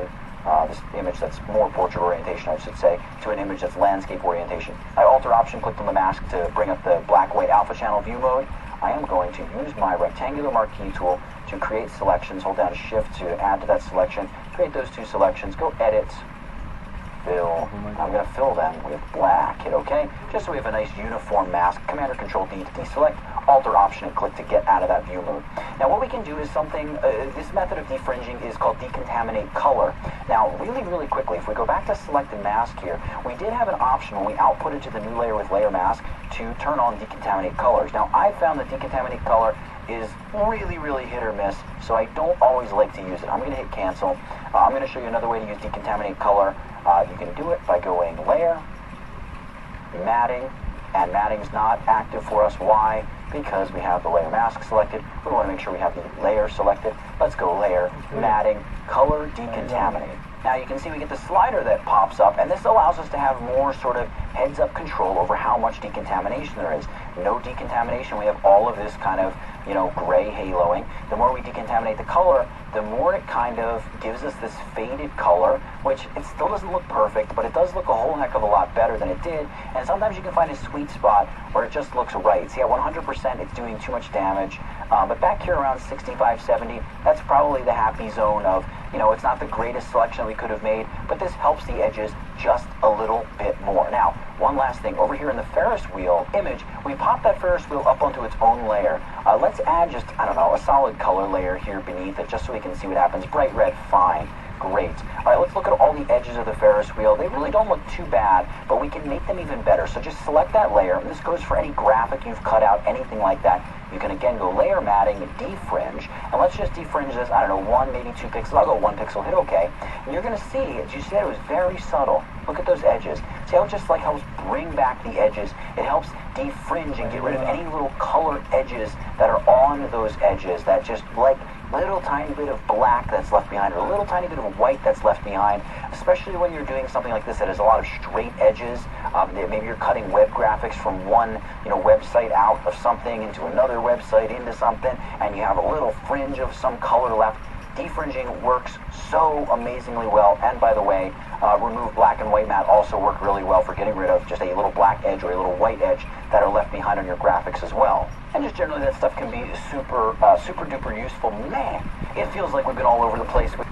this image that's more portrait orientation, I should say, to an image that's landscape orientation. I Alt-Option clicked on the mask to bring up the black-white alpha channel view mode. I am going to use my rectangular marquee tool to create selections. Hold down Shift to add to that selection. Create those two selections. Go Edit, Fill. I'm going to fill them with black. Hit OK. Just so we have a nice uniform mask. Command or Control D to deselect. Alt or Option and click to get out of that view mode. Now what we can do is something, this method of defringing is called decontaminate color. Now really, really quickly, if we go back to selected mask here, we did have an option when we output it to the new layer with layer mask to turn on decontaminate colors. Now I found that decontaminate color is really, really hit or miss, so I don't always like to use it. I'm going to hit cancel. I'm going to show you another way to use decontaminate color. You can do it by going layer, matting, and matting's not active for us. Why? Because we have the layer mask selected. We want to make sure we have the layer selected. Let's go layer, matting, color, decontaminate. Now you can see we get the slider that pops up, and this allows us to have more sort of heads-up control over how much decontamination there is. No decontamination, we have all of this kind of, gray haloing. The more we decontaminate the color, the more it kind of gives us this faded color, which it still doesn't look perfect, but it does look a whole heck of a lot better than it did. And sometimes you can find a sweet spot where it just looks right. See, at 100%, it's doing too much damage. But back here around 65, 70, that's probably the happy zone of, it's not the greatest selection we could have made, but this helps the edges just a little bit more. Now, one last thing. Over here in the Ferris wheel image, we pop that Ferris wheel up onto its own layer. Let's add just, a solid color layer here beneath it, just so we can see what happens. Bright red, fine. Great. All right, let's look at all the edges of the Ferris wheel. They really don't look too bad, but we can make them even better. So just select that layer, and this goes for any graphic you've cut out, anything like that. You can again go layer matting, defringe, and let's just defringe this, 1, maybe 2 pixels. I'll go 1 pixel, hit OK. And you're going to see, as you see that it was very subtle. Look at those edges. See how it just helps bring back the edges. It helps defringe and get rid of any little colored edges that are on those edges, that just little tiny bit of black that's left behind, or a little tiny bit of white that's left behind, especially when you're doing something like this that has a lot of straight edges. Maybe you're cutting web graphics from one website out of something into another website into something, and you have a little fringe of some color left. Defringing works so amazingly well. And by the way, remove black and white matte also work really well for getting rid of just a little black edge or a little white edge that are left behind on your graphics as well. And just generally that stuff can be super duper useful. Man, it feels like we've been all over the place with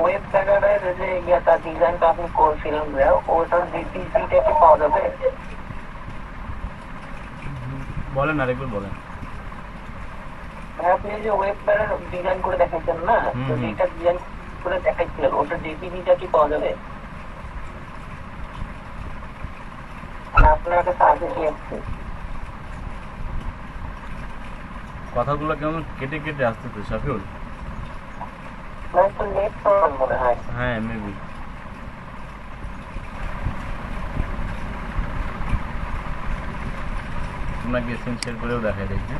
web প্যাটার্নের যে ইয়েটা ডিজাইনটা আপনি করছিলেন ওটার ডিপিটা কি পাওয়া যাবে? বলেন আরেকবার বলেন। আপনি যে ওয়েব প্যাটার্ন ডিজাইন করে দেখাচ্ছেন না, তো এটা ডিজাইন করে দেখাচ্ছিলেন, ওটার ডিপিটা কি পাওয়া যাবে? আপনার কাছে আছে কি? কথাগুলো কেমন কেটে কেটে আসতেছে শাফিউল? নেট প্রবলেম মনে হয়। হ্যাঁ মেবি। আপনাকে স্ক্রিন শেয়ার করেও দেখাই দেখি।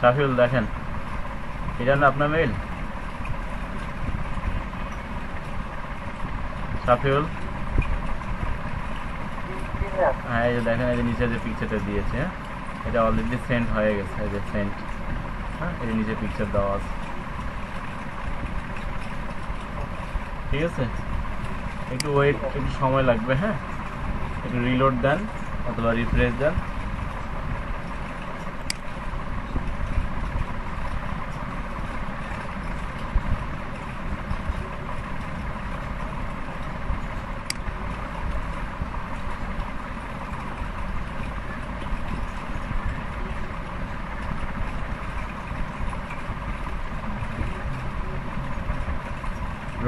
শাফিউল দেখেন, এটা না আপনার মেইল? শাফিউল, হ্যাঁ এই যে দেখেন, এই যে নিচে যে পিকচারটা দিয়েছে, হ্যাঁ এটা অলরেডি সেন্ড হয়ে গেছে, এই যে সেন্ড, হ্যাঁ এই যে নিচে পিকচার দেওয়া আছে, ঠিক আছে? একটু ওয়েট, একটু সময় লাগবে, হ্যাঁ একটু রিলোড দেন অথবা রিফ্রেশ দেন।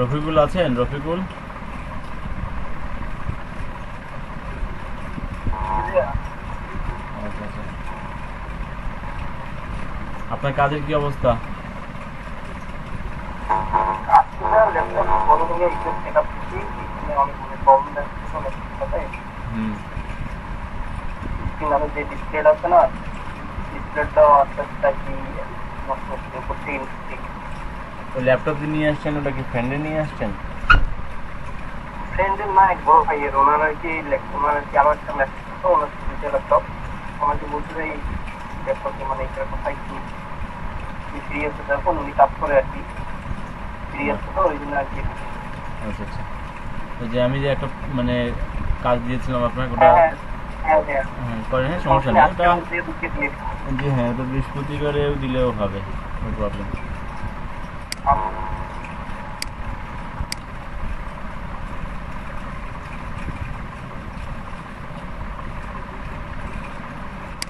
রফিকুল আছেন? রফিকুল, আচ্ছা আচ্ছা, আপনার কাজের কি অবস্থা? যে ডিসপ্লে আছে না, ডিসপ্লেটা কি নষ্ট করতে ওই ল্যাপটপ নিয়ে আসছেন, ওটা কি ফ্রেন্ডে নিয়ে আসছেন? ফ্রেন্ডের না, এক বড় ভাইয়ের, ওনার আর কি ওনার আর কি আমার একটা ল্যাপটপ, ওনার ল্যাপটপ আমাকে বলছিল এই ল্যাপটপে মানে এটা কোথায় কি সিরিয়াস যখন উনি কাজ করে আর কি, সিরিয়াস তো ওই জন্য আর কি। আচ্ছা আচ্ছা, ওই যে আমি যে একটা মানে কাজ দিয়েছিলাম আপনাকে, ওটা করেন, হ্যাঁ সমস্যা নেই, ওটা জি হ্যাঁ ওটা বৃহস্পতিবারেও দিলেও হবে, নো প্রবলেম।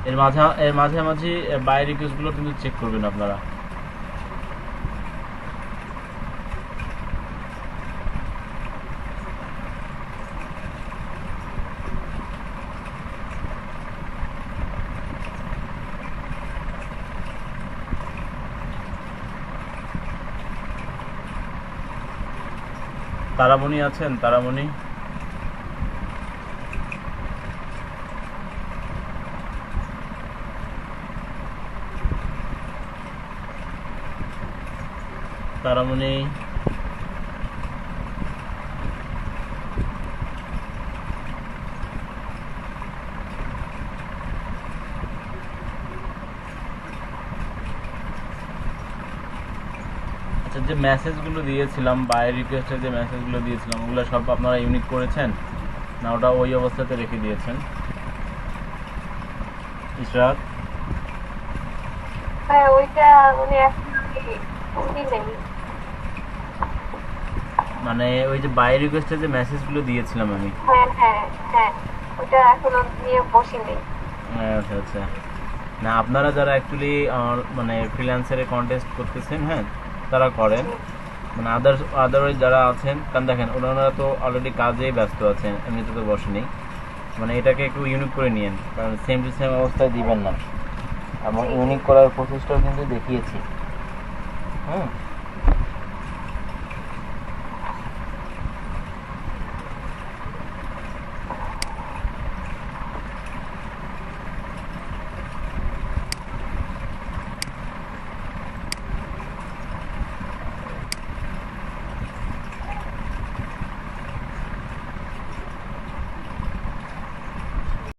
এর মাঝামাঝি বাই রিকোয়েস্টগুলো কিন্তু চেক করবেন আপনারা। তারামণি আছেন? তারামণি, তারামণি, আচ্ছা যে মেসেজগুলো দিয়েছিলাম, বাই রিকোয়েস্টের যে মেসেজগুলো দিয়েছিলাম, ওগুলো সব আপনারা ইউনিক করেছেন না ওটা ওই অবস্থাতে রেখে দিয়েছেন? ইশরাত, হ্যাঁ ওইটা উনি উনি নেই। মানে ওই যে বাই রিকোয়েস্টের যে মেসেজগুলো দিয়েছিলাম আমি, হ্যাঁ হ্যাঁ হ্যাঁ, ওইটা এখনো নিয়ে বসি নেই। আচ্ছা আচ্ছা, না আপনারা যারা অ্যাকচুয়ালি মানে ফ্রিল্যান্সারে কন্টেস্ট করতেছেন, হ্যাঁ তারা করেন, মানে আদারওয়াইজ যারা আছেন, কারণ দেখেন ওনারা তো অলরেডি কাজেই ব্যস্ত আছেন, এমনিতে তো বসেনি, মানে এটাকে একটু ইউনিক করে নিয়েন, কারণ সেম টু সেম অবস্থায় দিবেন না, এবং ইউনিক করার প্রসেসটাও কিন্তু দেখিয়েছি, হুম